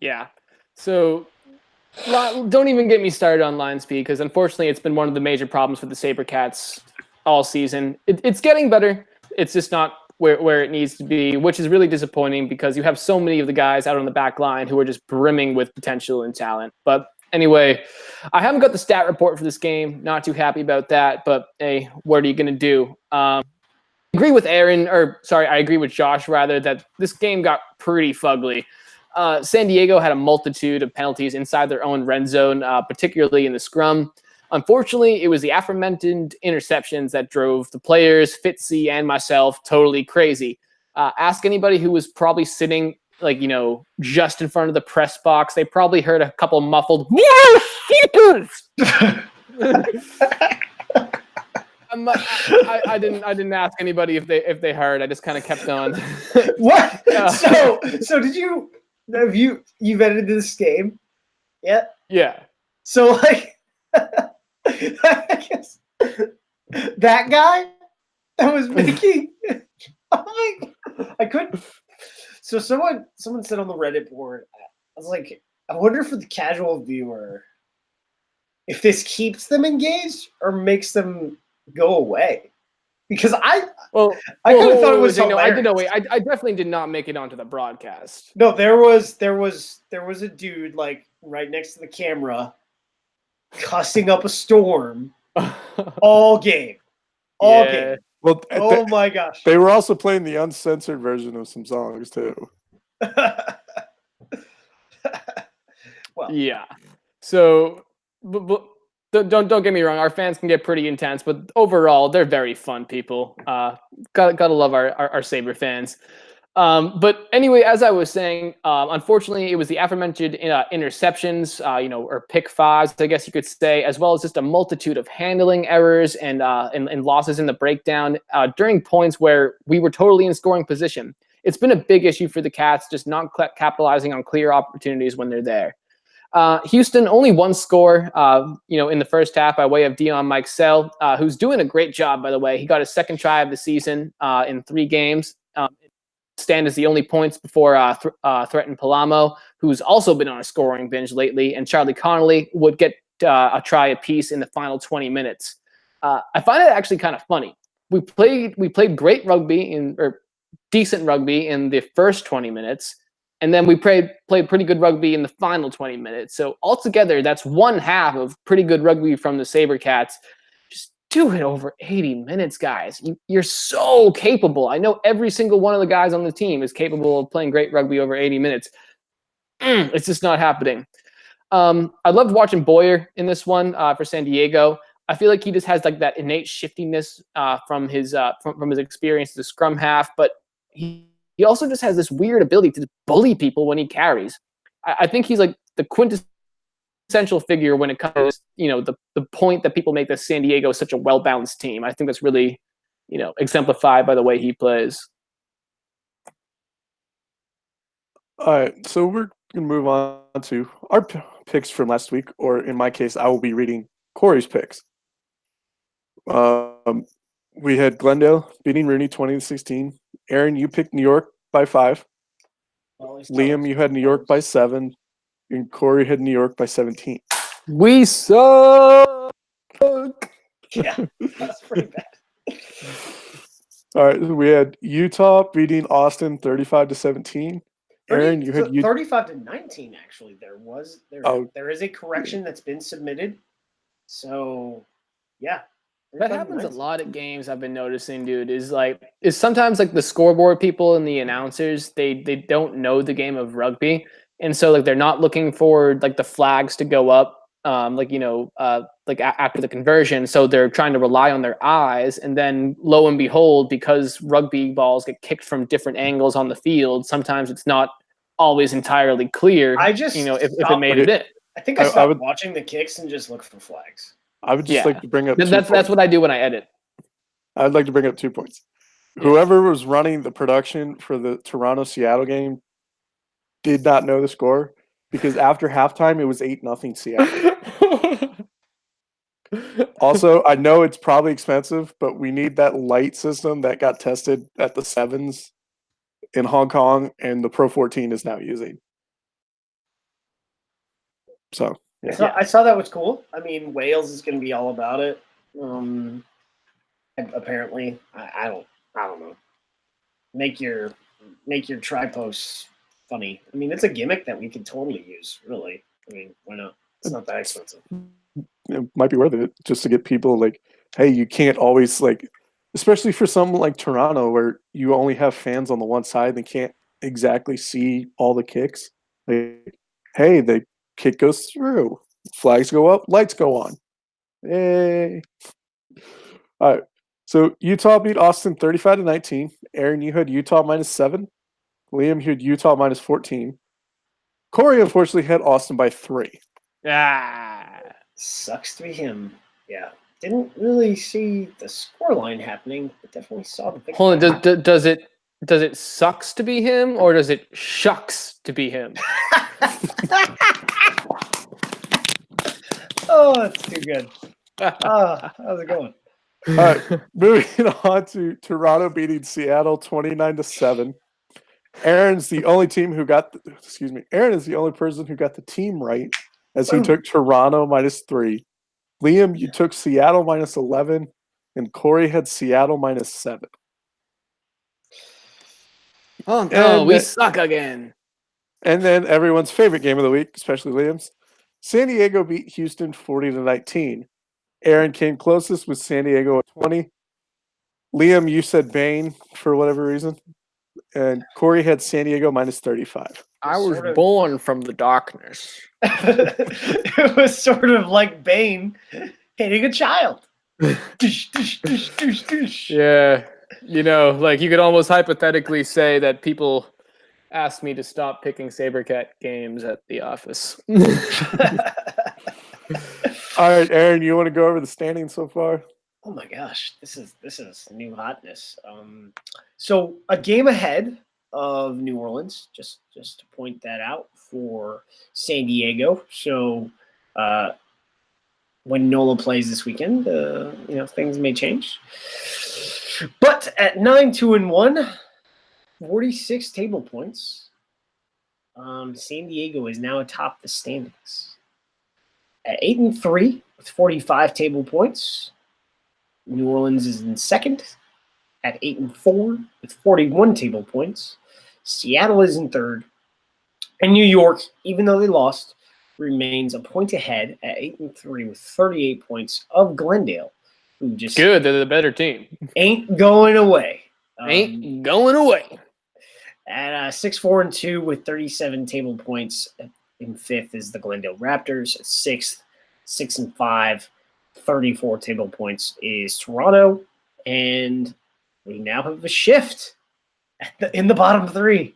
Yeah. So don't even get me started on line speed, because unfortunately it's been one of the major problems with the Sabercats all season. It's getting better. It's just not where it needs to be, which is really disappointing because you have so many of the guys out on the back line who are just brimming with potential and talent. But anyway, I haven't got the stat report for this game. Not too happy about that, but hey, what are you going to do? I agree with Josh, rather, that this game got pretty fugly. San Diego had a multitude of penalties inside their own red zone, particularly in the scrum. Unfortunately, it was the aforementioned interceptions that drove the players, Fitzy, and myself totally crazy. Ask anybody who was probably sitting, just in front of the press box. They probably heard a couple muffled, I didn't ask anybody if they heard. I just kind of kept on. What? So did you've edited this game? Yeah. Yeah. So like, I guess that guy that was making. I couldn't. So someone said on the Reddit board, I was like, I wonder for the casual viewer if this keeps them engaged or makes them go away. Because I kind of thought it was hilarious. No, I did. No, wait, I definitely did not make it onto the broadcast. No, there was a dude like right next to the camera, cussing up a storm all game, game. Well, oh my gosh! They were also playing the uncensored version of some songs too. Well, yeah. So, but don't get me wrong. Our fans can get pretty intense, but overall, they're very fun people. Gotta love our Sabre fans. But anyway, as I was saying, unfortunately, it was the aforementioned interceptions, or pick fives, I guess you could say, as well as just a multitude of handling errors and losses in the breakdown during points where we were totally in scoring position. It's been a big issue for the Cats, just not capitalizing on clear opportunities when they're there. Houston only one score, in the first half by way of Dion Mikesell, who's doing a great job, by the way. He got his second try of the season in 3 games. Stand as the only points before Threaten Palamo, who's also been on a scoring binge lately, and Charlie Connolly would get a try apiece in the final 20 minutes. I find it actually kind of funny. We played great rugby or decent rugby in the first 20 minutes, and then we played pretty good rugby in the final 20 minutes. So altogether, that's one half of pretty good rugby from the SaberCats. Just do it over 80 minutes, guys. You're so capable. I know every single one of the guys on the team is capable of playing great rugby over 80 minutes. It's just not happening. I loved watching Boyer in this one for San Diego. I feel like he just has like that innate shiftiness from his experience as a scrum half, but he also just has this weird ability to bully people when he carries. I think he's like the quintessential figure when it comes to, the point that people make that San Diego is such a well-balanced team. I think that's really, exemplified by the way he plays. All right, so we're going to move on to our picks from last week, or in my case, I will be reading Corey's picks. We had Glendale beating Rooney 20-16. Aaron, you picked New York by 5. Liam, you had New York by 7. And Corey had New York by 17. We suck! Yeah, that's pretty bad. All right, we had Utah beating Austin 35-17. Aaron, you had 35-19. Actually, there is a correction that's been submitted. So, yeah, that happens a lot at games. I've been noticing, dude. Is sometimes like the scoreboard people and the announcers they don't know the game of rugby, and so like they're not looking for like the flags to go up, after the conversion. So they're trying to rely on their eyes, and then lo and behold, because rugby balls get kicked from different angles on the field, sometimes it's not always entirely clear. I just if it made it in. I think I stopped watching the kicks and just look for flags. I would just like to bring up that's what I do when I edit. I'd like to bring up 2 points. Yeah. Whoever was running the production for the Toronto-Seattle game did not know the score, because after halftime it was 8-0 Seattle. Also, I know it's probably expensive, but we need that light system that got tested at the Sevens in Hong Kong and the Pro 14 is now using. So yeah. I saw that was cool. I mean, Wales is going to be all about it. Apparently, I don't know. Make your tri-posts funny. I mean, it's a gimmick that we could totally use. Really, I mean, why not? It's not that expensive. It might be worth it just to get people like, hey, you can't always especially for something like Toronto where you only have fans on the one side, they can't exactly see all the kicks. Like, hey, the kick goes through, flags go up, lights go on. Hey. All right. So Utah beat Austin 35-19. Aaron, you had Utah -7. Liam, you had Utah -14. Corey, unfortunately, had Austin by 3. Ah, sucks to be him. Yeah. didn't really see the scoreline happening, but definitely saw the victory. Hold on, does it sucks to be him, or does it shucks to be him? Oh, that's too good. How's it going? All right, moving on to Toronto beating Seattle 29-7. Aaron is the only person who got the team right, as he took Toronto -3. Liam, you took Seattle -11, and Corey had Seattle -7. Oh no, we suck again. And then everyone's favorite game of the week, especially Liam's, San Diego beat Houston 40-19. Aaron came closest with San Diego at 20. Liam, you said Bane for whatever reason. And Corey had San Diego -35. I was born from the darkness. It was sort of like Bane hitting a child. Yeah. You know, like you could almost hypothetically say that people asked me to stop picking Sabercat games at the office. All right, Aaron, you want to go over the standings so far? Oh my gosh, this is new hotness. So a game ahead of New Orleans, just to point that out for San Diego. So when NOLA plays this weekend, things may change. But at 9-2-1, 46 table points, San Diego is now atop the standings. At 8-3 with 45 table points, New Orleans is in second at 8-4 with 41 table points. Seattle is in third. And New York, even though they lost, remains a point ahead at 8-3 with 38 points of Glendale, who just good. They're the better team. Ain't going away. Ain't going away. At 6-4-2 with 37 table points. In fifth is the Glendale Raptors. At sixth, 6-5. 34 table points is Toronto, and we now have a shift in the bottom three.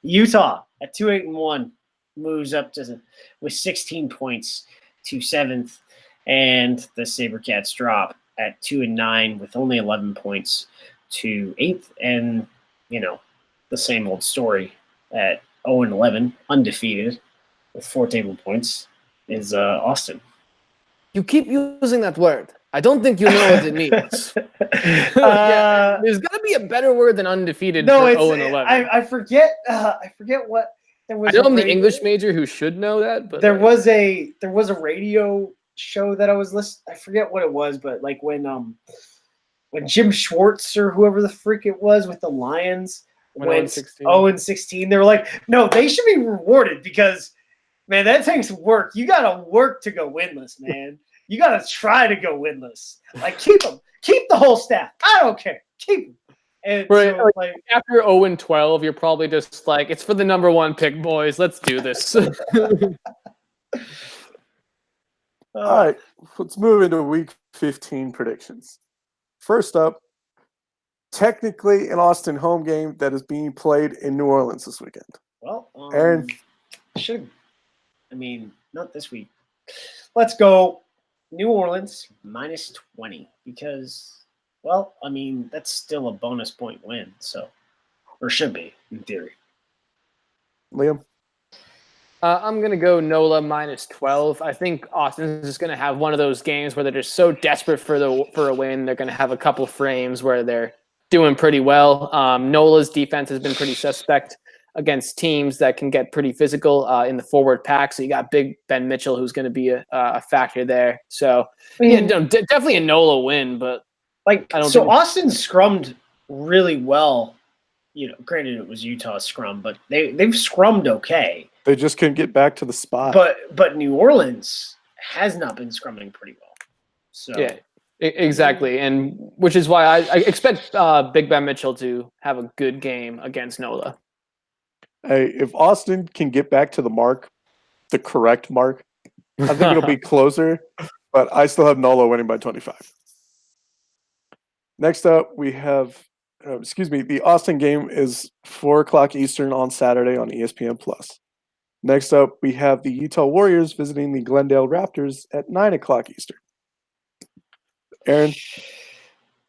Utah at 2-8-1 moves up with 16 points to seventh, and the Sabercats drop at 2-9 with only 11 points to eighth, and the same old story at 0-11, undefeated with 4 table points is Austin. You keep using that word. I don't think you know what it means. Yeah, there's got to be a better word than undefeated for 0-11. I forget what there was. I know I'm the English major who should know that, but there was a radio show that I was listening. I forget what it was, but like when Jim Schwartz or whoever the freak it was with the Lions went 0-16, they were like, no, they should be rewarded because, man, that takes work. You got to work to go winless, man. You got to try to go winless. Like, keep them. Keep the whole staff. I don't care. Keep them. And right, so, after 0-12, you're probably just like, it's for the number one pick, boys. Let's do this. All right, let's move into week 15 predictions. First up, technically an Austin home game that is being played in New Orleans this weekend. Well, Aaron? Not this week. Let's go New Orleans -20 because, that's still a bonus point win. So, or should be in theory. Liam? I'm going to go NOLA -12. I think Austin is just going to have one of those games where they're just so desperate for a win. They're going to have a couple frames where they're doing pretty well. NOLA's defense has been pretty suspect against teams that can get pretty physical in the forward pack. So you got big Ben Mitchell, who's going to be a factor there. So definitely a NOLA win, but Austin scrummed really well. Granted it was Utah's scrum, but they've scrummed okay. They just couldn't get back to the spot. But New Orleans has not been scrumming pretty well. So yeah, exactly, and which is why I expect Big Ben Mitchell to have a good game against NOLA. Hey, if Austin can get back to the correct mark, I think it'll be closer, but I still have NOLA winning by 25. Next up, we have, the Austin game is 4:00 Eastern on Saturday on ESPN+. Next up, we have the Utah Warriors visiting the Glendale Raptors at 9:00 Eastern. Aaron?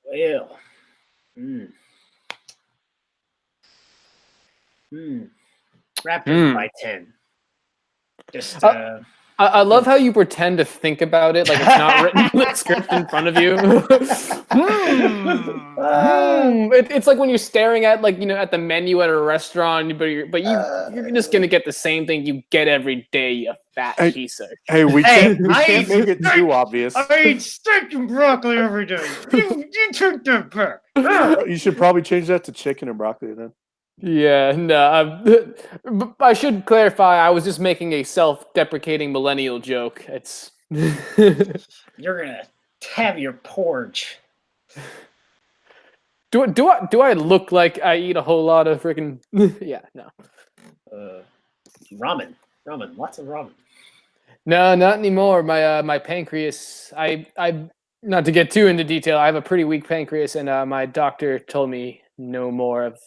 Well, Raptors by 10. Just I love how you pretend to think about it like it's not written on the script in front of you. It's like when you're staring at at the menu at a restaurant, but you're just gonna get the same thing you get every day, you fat piece of. Hey, we can't make it too obvious. I eat steak and broccoli every day. You took that back. You should probably change that to chicken and broccoli then. Yeah, no. I should clarify. I was just making a self-deprecating millennial joke. It's you're gonna have your porridge. Do I look like I eat a whole lot of freaking? Yeah, no. Ramen, lots of ramen. No, not anymore. My pancreas. I not to get too into detail. I have a pretty weak pancreas, and my doctor told me no more of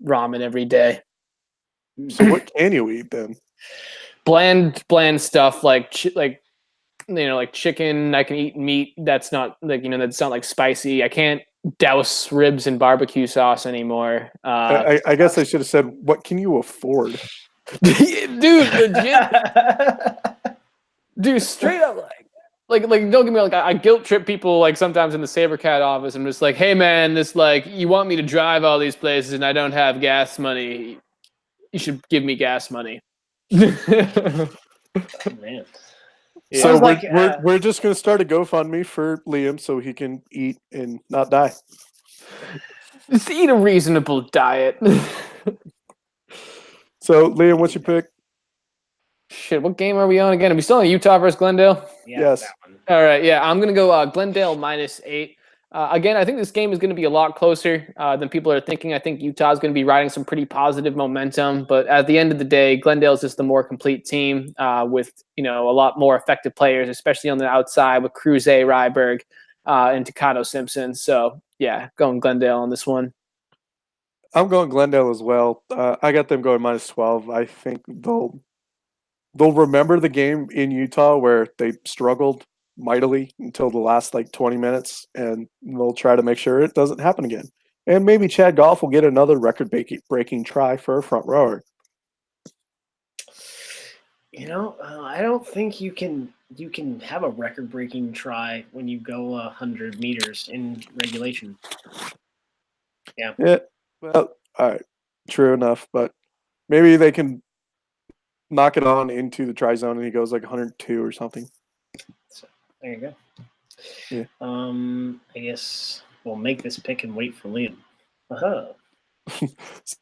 ramen every day. So what can you eat then? Bland stuff like chicken. I can eat meat that's not that's not like spicy. I can't douse ribs in barbecue sauce anymore. I guess I should have said, what can you afford? Dude, legit. Dude, straight up like don't get me I guilt trip people sometimes in the Sabercat office. I'm just like, hey man, this you want me to drive all these places and I don't have gas money. You should give me gas money. Oh, man. Yeah. So we're just gonna start a GoFundMe for Liam so he can eat and not die. Just eat a reasonable diet. So Liam, what's your pick? Shit, what game are we on again? Are we still on Utah versus Glendale? Yeah, yes. That one. All right, yeah, I'm gonna go Glendale -8. Again, I think this game is going to be a lot closer than people are thinking. I think Utah is going to be riding some pretty positive momentum, but at the end of the day, Glendale is just the more complete team with a lot more effective players, especially on the outside with Cruze, Ryberg, and Takato Simpson. So yeah, going Glendale on this one. I'm going Glendale as well. I got them going -12. I think they'll remember the game in Utah where they struggled mightily until the last 20 minutes, and they'll try to make sure it doesn't happen again. And maybe Chad Goff will get another record-breaking try for a front rower. I don't think you can have a record-breaking try when you go 100 meters in regulation. Yeah. Yeah. Well, all right. True enough, but maybe they can knock it on into the try zone and he goes 102 or something. So, there you go. Yeah. I guess we'll make this pick and wait for Liam.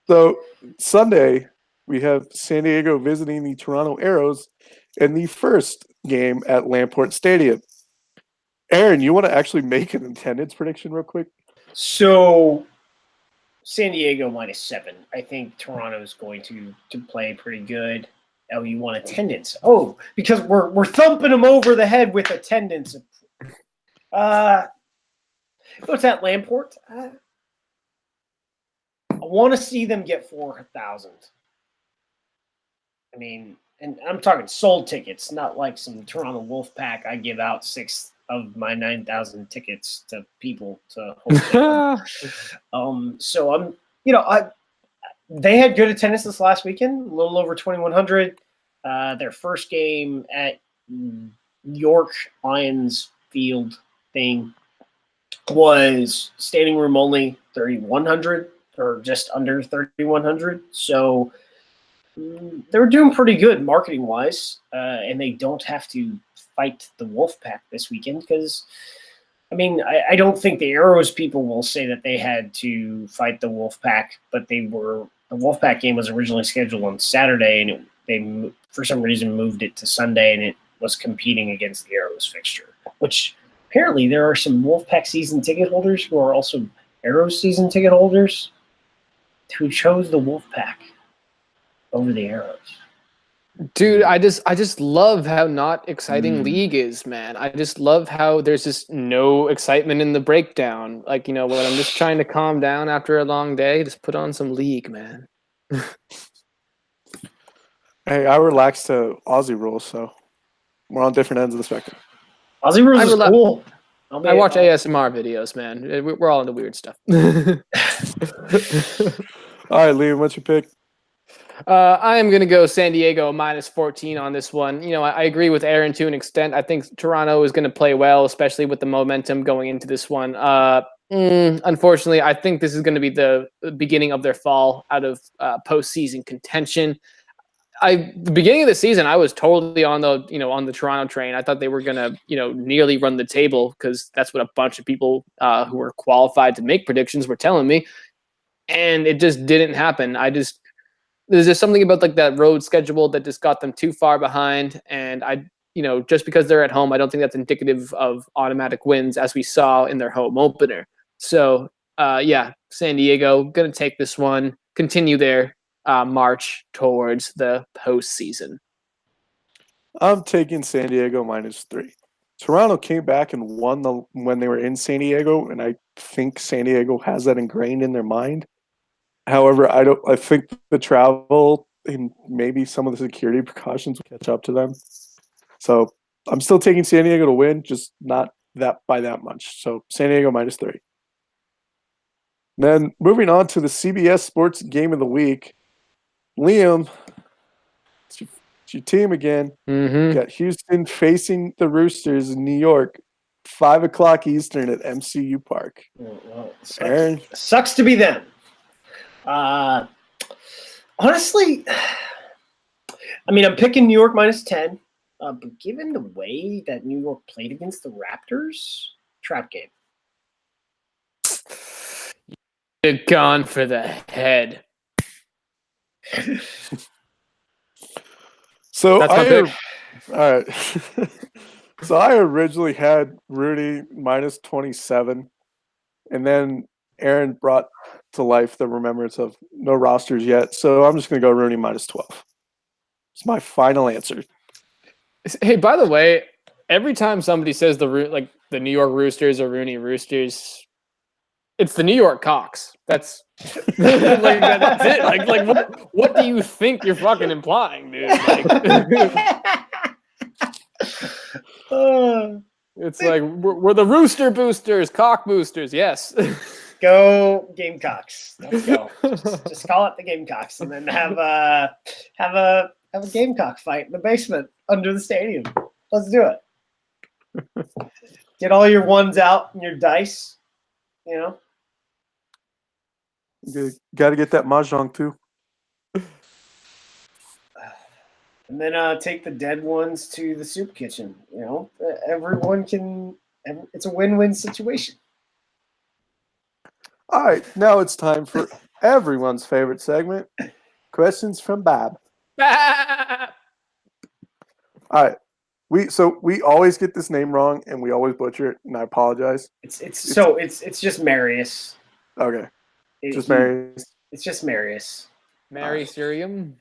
So Sunday we have San Diego visiting the Toronto Arrows in the first game at Lamport Stadium. Aaron, you want to actually make an attendance prediction real quick? So San Diego -7. I think Toronto is going to play pretty good. Oh, you want attendance? Oh, because we're thumping them over the head with attendance. What's that, Lamport? I want to see them get 4,000. I mean, and I'm talking sold tickets, not like some Toronto Wolfpack. I give out 6 of my 9,000 tickets to people to hold. So I'm, they had good attendance this last weekend, a little over 2,100. Their first game at York Lions Field thing was standing room only 3,100 or just under 3,100. So they were doing pretty good marketing wise, and they don't have to fight the Wolfpack this weekend because, I don't think the Arrows people will say that they had to fight the Wolfpack, but the Wolfpack game was originally scheduled on Saturday, and they for some reason moved it to Sunday, and it was competing against the Arrows fixture, which apparently there are some Wolfpack season ticket holders who are also Arrows season ticket holders who chose the Wolfpack over the Arrows. Dude, I just love how not exciting league is, man. I just love how there's just no excitement in the breakdown. When I'm just trying to calm down after a long day, just put on some league, man. Hey, I relaxed to Aussie rules, so we're on different ends of the spectrum. Aussie rules is cool. I watch ASMR videos, man. We're all into weird stuff. All right, Liam, what's your pick? I am going to go San Diego -14 on this one. I agree with Aaron to an extent. I think Toronto is going to play well, especially with the momentum going into this one. Unfortunately, I think this is going to be the beginning of their fall out of postseason contention. The beginning of the season, I was totally on the Toronto train. I thought they were gonna, nearly run the table because that's what a bunch of people who were qualified to make predictions were telling me, and it just didn't happen. There's just something about like that road schedule that just got them too far behind, and just because they're at home, I don't think that's indicative of automatic wins as we saw in their home opener. So, San Diego gonna take this one, continue their march towards the postseason. I'm taking San Diego -3. Toronto came back and won when they were in San Diego, and I think San Diego has that ingrained in their mind. However, I think the travel and maybe some of the security precautions will catch up to them. So I'm still taking San Diego to win, just not that by that much. So San Diego -3. Then moving on to the CBS Sports Game of the Week. Liam, it's your team again. Mm-hmm. Got Houston facing the Roosters in New York, 5:00 Eastern at MCU Park. Well, Aaron, sucks to be them. Honestly, I mean, I'm picking New York -10, but given the way that New York played against the Raptors, trap game. You're gone for the head. So That's my pick. All right. So I originally had Rudy -27, and then Aaron brought to life the remembrance of no rosters yet. So I'm just going to go Rooney -12. It's my final answer. Hey, by the way, every time somebody says the New York Roosters or Rooney Roosters, it's the New York Cocks. That's that's it. What do you think you're fucking implying, dude? It's like we're the Rooster Boosters, Cock Boosters. Yes. Go Gamecocks. Let's go. Just call it the Gamecocks, and then have a Gamecock fight in the basement under the stadium. Let's do it. Get all your ones out and your dice. You got to get that mahjong too. And then take the dead ones to the soup kitchen. Everyone can. It's a win-win situation. All right, now it's time for everyone's favorite segment, questions from Bob. All right, we always get this name wrong and we always butcher it, and I apologize. It's just Marius. Okay, Marius. It's just Marius. Mary Sirium.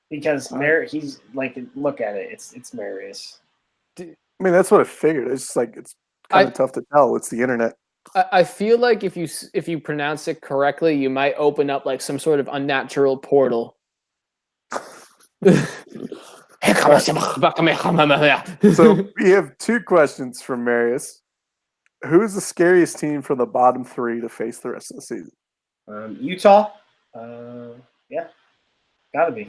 Because he's like, look at it. It's Marius. I mean, that's what I figured. It's like it's kind of tough to tell. It's the internet. I feel like if you pronounce it correctly, you might open up like some sort of unnatural portal. So we have 2 questions from Marius. Who is the scariest team from the bottom 3 to face the rest of the season? Utah. Yeah, gotta be.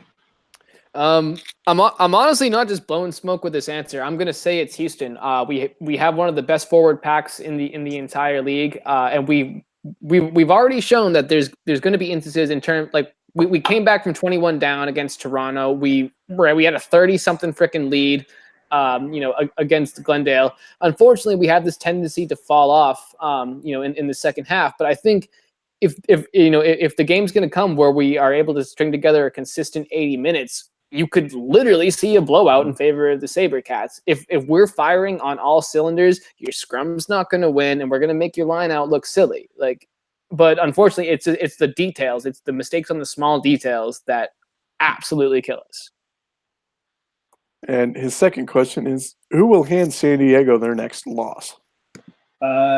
I'm honestly not just blowing smoke with this answer. I'm gonna say it's Houston. We have one of the best forward packs in the entire league, and we've already shown that there's going to be instances in terms like we came back from 21 down against Toronto. We had a 30-something freaking lead, against Glendale. Unfortunately, we have this tendency to fall off, in the second half. But I think if the game's going to come where we are able to string together a consistent 80 minutes, you could literally see a blowout in favor of the SaberCats. If we're firing on all cylinders, your scrum's not going to win, and we're going to make your line out look silly. But unfortunately, it's the details, it's the mistakes on the small details that absolutely kill us. And his second question is, who will hand San Diego their next loss?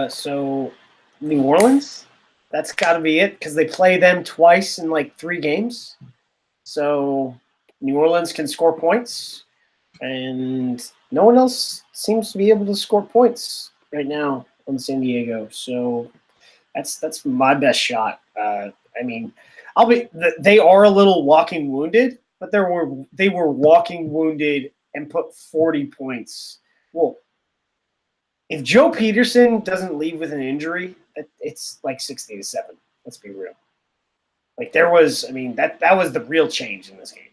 So New Orleans. That's got to be it because they play them twice in like 3 games. So New Orleans can score points, and no one else seems to be able to score points right now on San Diego. So that's my best shot. I mean, they are a little walking wounded, but they were walking wounded and put 40 points. Well, if Joe Peterson doesn't leave with an injury, it's like 60-7. Let's be real. Like that was the real change in this game.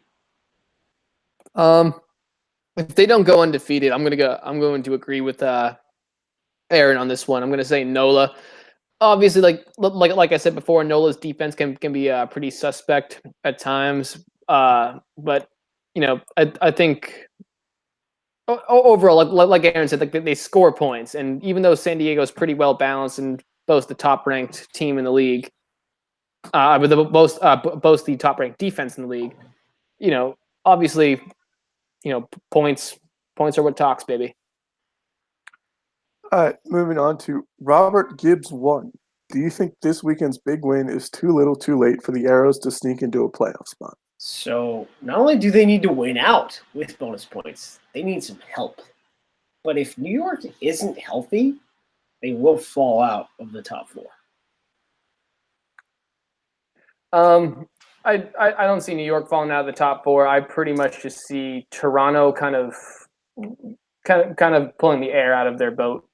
If they don't go undefeated, I'm going to agree with Aaron on this one. I'm going to say NOLA. Obviously, like I said before, NOLA's defense can be pretty suspect at times. But I think overall, like Aaron said, like they score points, and even though San Diego's pretty well balanced and both the top ranked team in the league, but both the top ranked defense in the league, obviously, points are what talks, baby. All right, moving on to Robert Gibbs 1. Do you think this weekend's big win is too little too late for the Arrows to sneak into a playoff spot? So not only do they need to win out with bonus points, they need some help. But if New York isn't healthy, they will fall out of the top 4. I don't see New York falling out of the top 4. I pretty much just see Toronto kind of pulling the air out of their boat.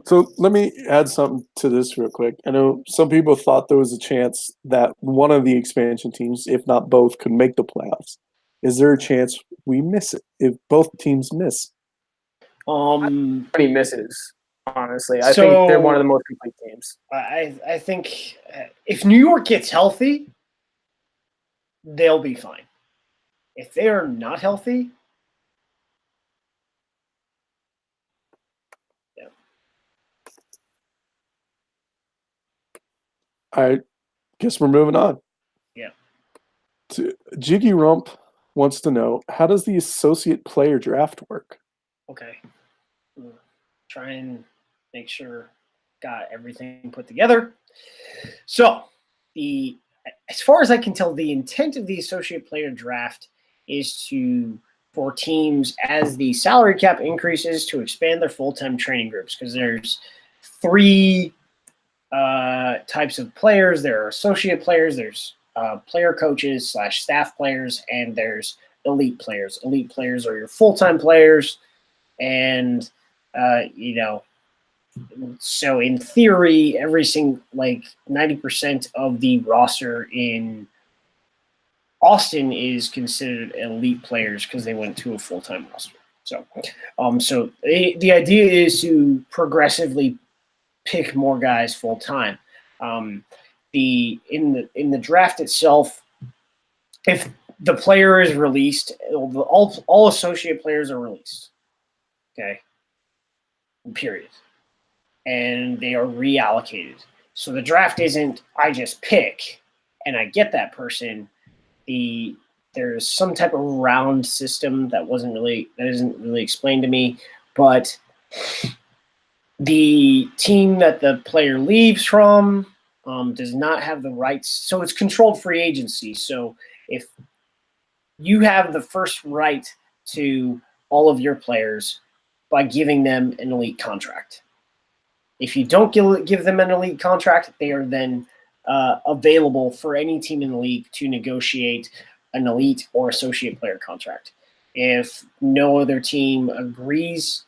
So let me add something to this real quick. I know some people thought there was a chance that one of the expansion teams, if not both, could make the playoffs. Is there a chance we miss it if both teams miss? Many misses, honestly. I think they're one of the most complete teams. I think if New York gets healthy, they'll be fine. If they are not healthy, I guess we're moving on. Yeah. Jiggy Rump wants to know, how does the associate player draft work? Okay. Try and make sure got everything put together. So, as far as I can tell, the intent of the associate player draft is for teams, as the salary cap increases, to expand their full-time training groups, because there's 3 types of players. There are associate players, there's player coaches / staff players, and there's elite players. Elite players are your full-time players, and so in theory, every single 90% of the roster in Austin is considered elite players because they went to a full-time roster. So the idea is to progressively pick more guys full time. In the draft itself, if the player is released, all associate players are released. Okay. Period. And they are reallocated. So the draft isn't I just pick and I get that person. There's some type of round system that isn't really explained to me, but the team that the player leaves from does not have the rights. So it's controlled free agency. So if you have the first right to all of your players by giving them an elite contract. If you don't give them an elite contract, they are then available for any team in the league to negotiate an elite or associate player contract. If no other team agrees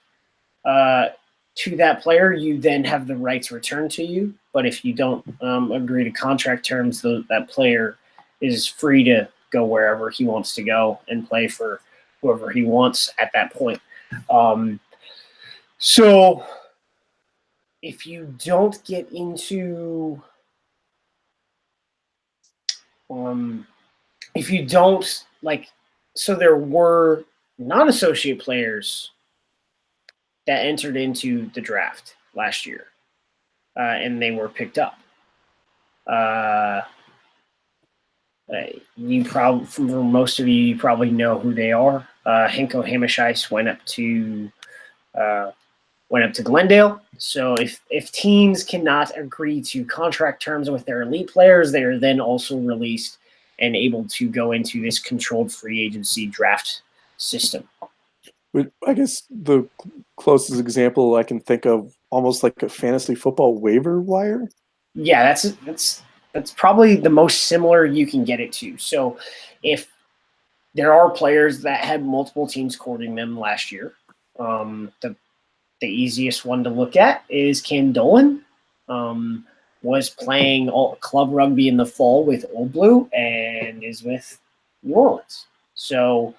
to that player, you then have the rights returned to you. But if you don't agree to contract terms, that player is free to go wherever he wants to go and play for whoever he wants at that point. So if you don't get into if you don't so there were non-associate players that entered into the draft last year, and they were picked up. You probably, for most of you probably know who they are. Henko Hamishais went up to Glendale. So if teams cannot agree to contract terms with their elite players, they are then also released and able to go into this controlled free agency draft system. I guess the closest example I can think of, almost like a fantasy football waiver wire. Yeah, that's probably the most similar you can get it to. So if there are players that had multiple teams courting them last year, the easiest one to look at is Cam Dolan. Was playing club rugby in the fall with Old Blue and is with New Orleans. So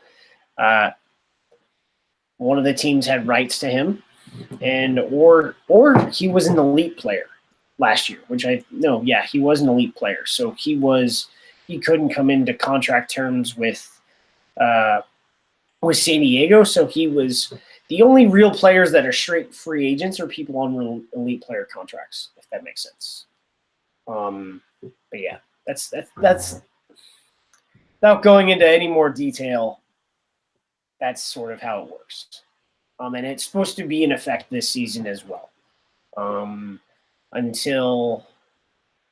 one of the teams had rights to him, and or he was an elite player last year, which he was an elite player. So he couldn't come into contract terms with San Diego, so he was the only real players that are straight free agents are people on elite player contracts, if that makes sense. But yeah, that's without going into any more detail. That's sort of how it works. And it's supposed to be in effect this season as well. Until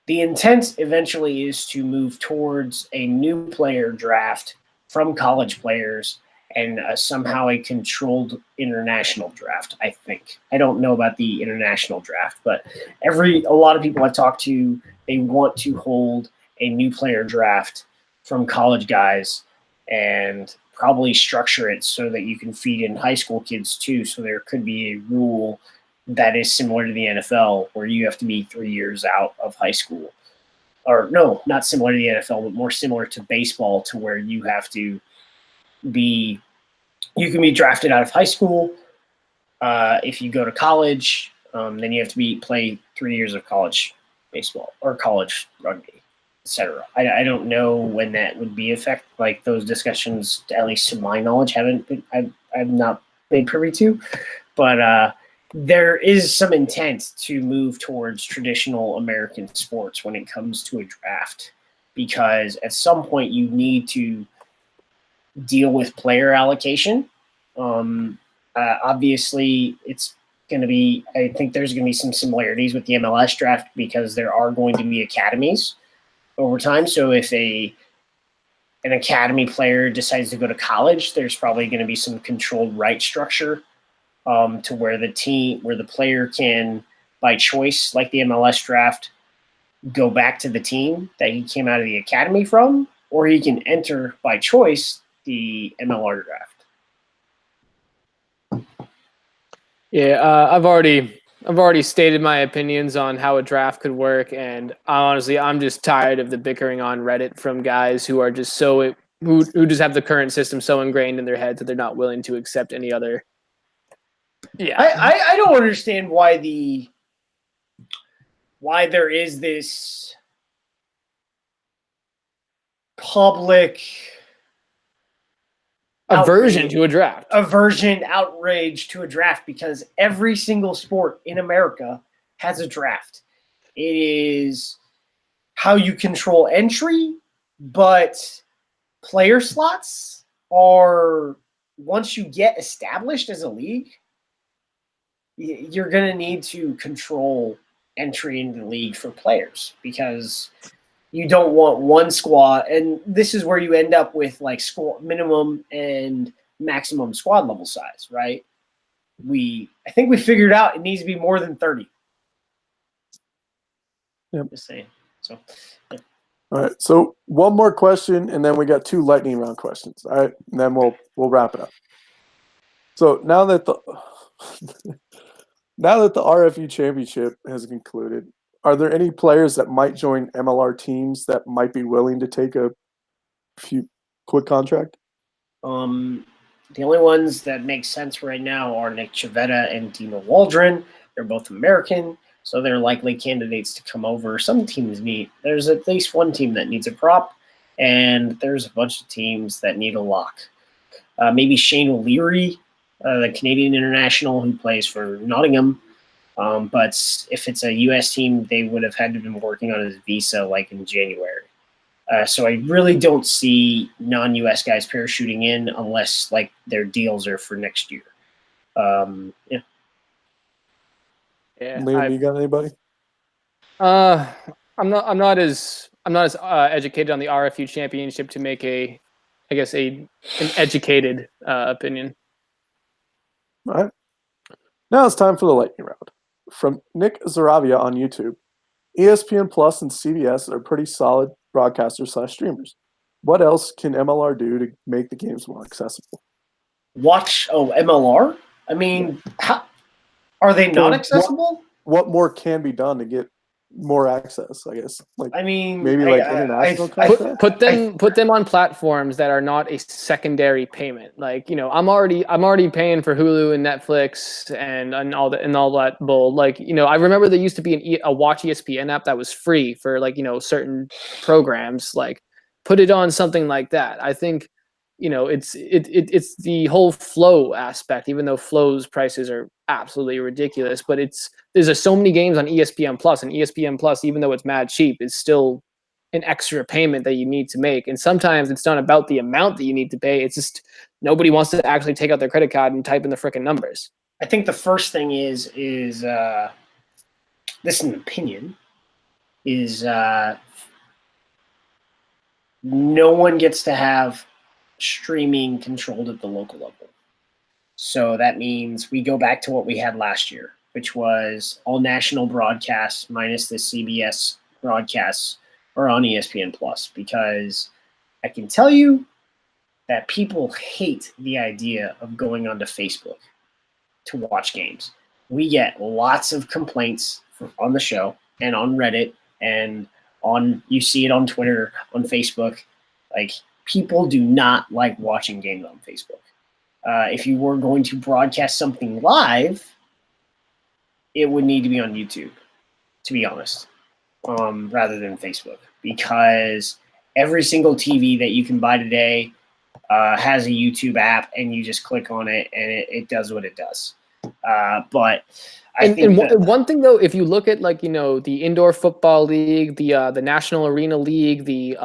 the intent eventually is to move towards a new player draft from college players and somehow a controlled international draft, I think. I don't know about the international draft, but a lot of people I've talked to, they want to hold a new player draft from college guys and probably structure it so that you can feed in high school kids too. So there could be a rule that is similar to the NFL where you have to be 3 years out of high school. Or no, not similar to the NFL, but more similar to baseball, to where you have to you can be drafted out of high school. If you go to college, then you have to play 3 years of college baseball or college rugby, etc. I don't know when that would be effect. Like those discussions, at least to my knowledge, I've not been privy to, but there is some intent to move towards traditional American sports when it comes to a draft, because at some point you need to deal with player allocation. Obviously, it's going to be. I think there's going to be some similarities with the MLS draft because there are going to be academies over time. So if an academy player decides to go to college, there's probably going to be some controlled right structure to where the player can, by choice, like the MLS draft, go back to the team that he came out of the academy from, or he can enter by choice the MLR draft. Yeah, I've already stated my opinions on how a draft could work, and honestly, I'm just tired of the bickering on Reddit from guys who are just who just have the current system so ingrained in their heads that they're not willing to accept any other. Yeah, I don't understand why there is this public aversion to a draft. Outrage to a draft, because every single sport in America has a draft. It is how you control entry, but player slots are, once you get established as a league, you're going to need to control entry into the league for players, because you don't want one squad, and this is where you end up with like squad minimum and maximum squad level size, right? I think we figured out it needs to be more than 30. Yep. Just saying. So, yeah. All right. So one more question, and then we got 2 lightning round questions. All right, and then we'll wrap it up. So now that the RFU championship has concluded, are there any players that might join MLR teams that might be willing to take a few quick contract? The only ones that make sense right now are Nick Chavetta and Dino Waldron. They're both American, so they're likely candidates to come over. Some teams there's at least one team that needs a prop, and there's a bunch of teams that need a lock. Maybe Shane O'Leary, the Canadian international who plays for Nottingham. But if it's a U.S. team, they would have had to have been working on his visa like in January. So I really don't see non-U.S. guys parachuting in unless like their deals are for next year. Yeah. Yeah, Liam, you got anybody? I'm not as educated on the RFU championship to make an educated opinion. All right. Now it's time for the lightning round. From Nick Zaravia on YouTube, ESPN Plus and CBS are pretty solid broadcasters/streamers. What else can MLR do to make the games more accessible? MLR? I mean, are they not accessible? What more can be done to get more access, I guess? Like, I mean, maybe international content? Put them on platforms that are not a secondary payment. Like, I'm already paying for Hulu and Netflix and all that bull. Like, I remember there used to be a Watch ESPN app that was free for certain programs. Like, put it on something like that. I think it's the whole Flow aspect, even though Flow's prices are absolutely ridiculous, but there's so many games on ESPN Plus, and ESPN Plus, even though it's mad cheap, is still an extra payment that you need to make. And sometimes it's not about the amount that you need to pay. It's just nobody wants to actually take out their credit card and type in the freaking numbers. I think the first thing is this is an opinion, is no one gets to have streaming controlled at the local level. So that means we go back to what we had last year, which was all national broadcasts minus the CBS broadcasts are on ESPN Plus, because I can tell you that people hate the idea of going onto Facebook to watch games. We get lots of complaints on the show and on Reddit, and you see it on Twitter, on Facebook. Like, people do not like watching games on Facebook. If you were going to broadcast something live, it would need to be on YouTube, to be honest, rather than Facebook, because every single TV that you can buy today has a YouTube app, and you just click on it, and it does what it does. But I think one thing though, if you look at the indoor football league, the National Arena League, the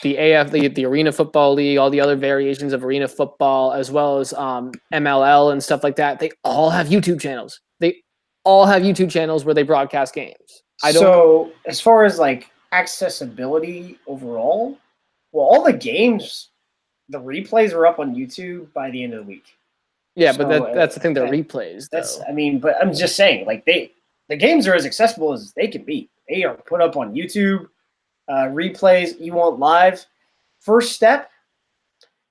the Arena Football League, all the other variations of arena football, as well as MLL and stuff like that, they all have YouTube channels. They all have YouTube channels where they broadcast games. So as far as accessibility overall, well, all the games, the replays are up on YouTube by the end of the week. Yeah, but that's the thing. They're replays. But I'm just saying, the games are as accessible as they can be. They are put up on YouTube. Replays you want live. First step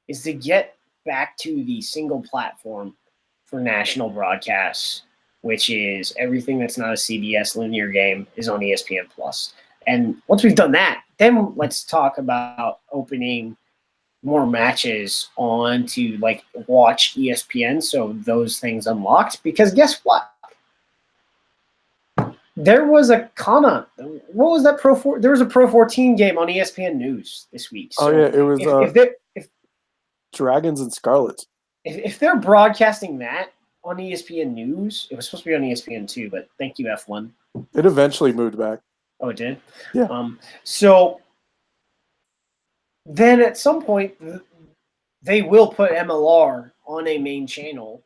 is to get back to the single platform for national broadcasts, which is everything that's not a CBS linear game is on ESPN Plus. And once we've done that, then let's talk about opening more matches on to watch ESPN, so those things unlocked. Because guess what? There was a what was that there was a Pro 14 game on ESPN News this week. So it was if Dragons and Scarlets. If they're broadcasting that on ESPN News, it was supposed to be on ESPN2, but thank you, F1. It eventually moved back. Oh, it did? Yeah. So then at some point, they will put MLR on a main channel,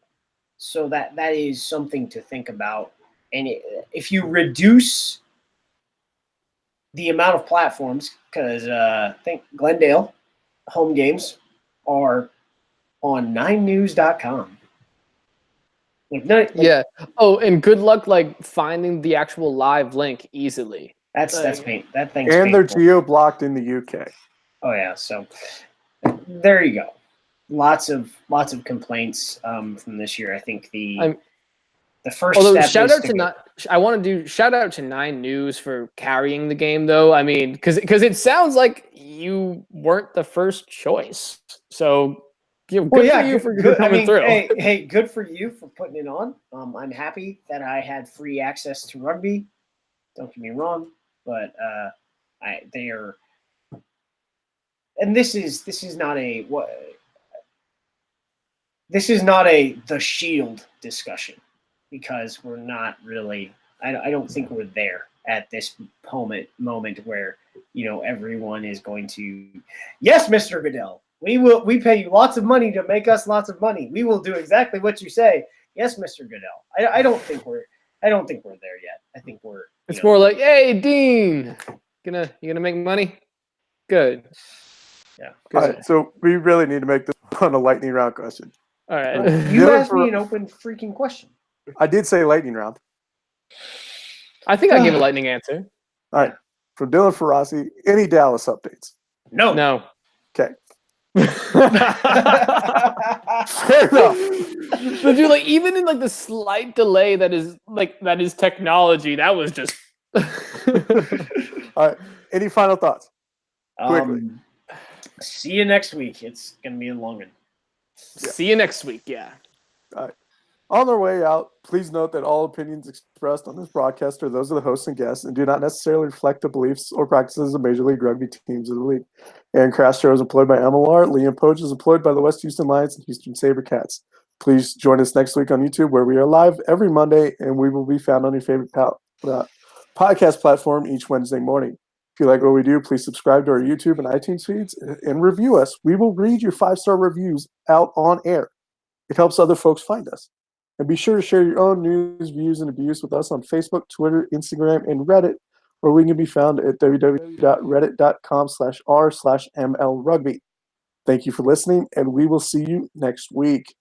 so that is something to think about. And if you reduce the amount of platforms, because I think Glendale home games are on 9news.com. Yeah. Oh, and good luck finding the actual live link easily. That's pain. That thing's and painful. they're geo-blocked in the UK. Oh yeah, so there you go. Lots of complaints from this year. I think the first step I want to do shout out to 9 News for carrying the game though. I mean, because it sounds like you weren't the first choice. So good for you for coming through. Hey, good for you for putting it on. I'm happy that I had free access to Rugby. Don't get me wrong, but they are. And this is not a the Shield discussion, because we're not really. I don't think we're there at this moment where everyone is going to. Yes, Mr. Goodell, we pay you lots of money to make us lots of money. We will do exactly what you say. Yes, Mr. Goodell. I don't think we're there yet. I think we're. It's more like, hey, Dean, you gonna make money? Good. Yeah. All right, so we really need to make this on a lightning round question. All right. You Dylan asked me an open freaking question. I did say lightning round. I think I gave a lightning answer. All right. From Dylan Ferrazzi, any Dallas updates? No. No. Okay. Fair enough. So, dude, like even in like the slight delay that is technology, that was just. All right. Any final thoughts? Quickly. See you next week. It's gonna be a long one. See you next week. Yeah. On their way out, please note that all opinions expressed on this broadcast are those of the hosts and guests and do not necessarily reflect the beliefs or practices of Major League Rugby teams of the league. Aaron Castro is employed by MLR. Liam Poach is employed by the West Houston Lions and Houston SaberCats. Please join us next week on YouTube, where we are live every Monday, and we will be found on your favorite podcast platform each Wednesday morning. If you like what we do, please subscribe to our YouTube and iTunes feeds and review us. We will read your 5-star reviews out on air. It helps other folks find us. And be sure to share your own news, views, and abuse with us on Facebook, Twitter, Instagram, and Reddit, where we can be found at www.reddit.com/r/mlrugby. Thank you for listening, and we will see you next week.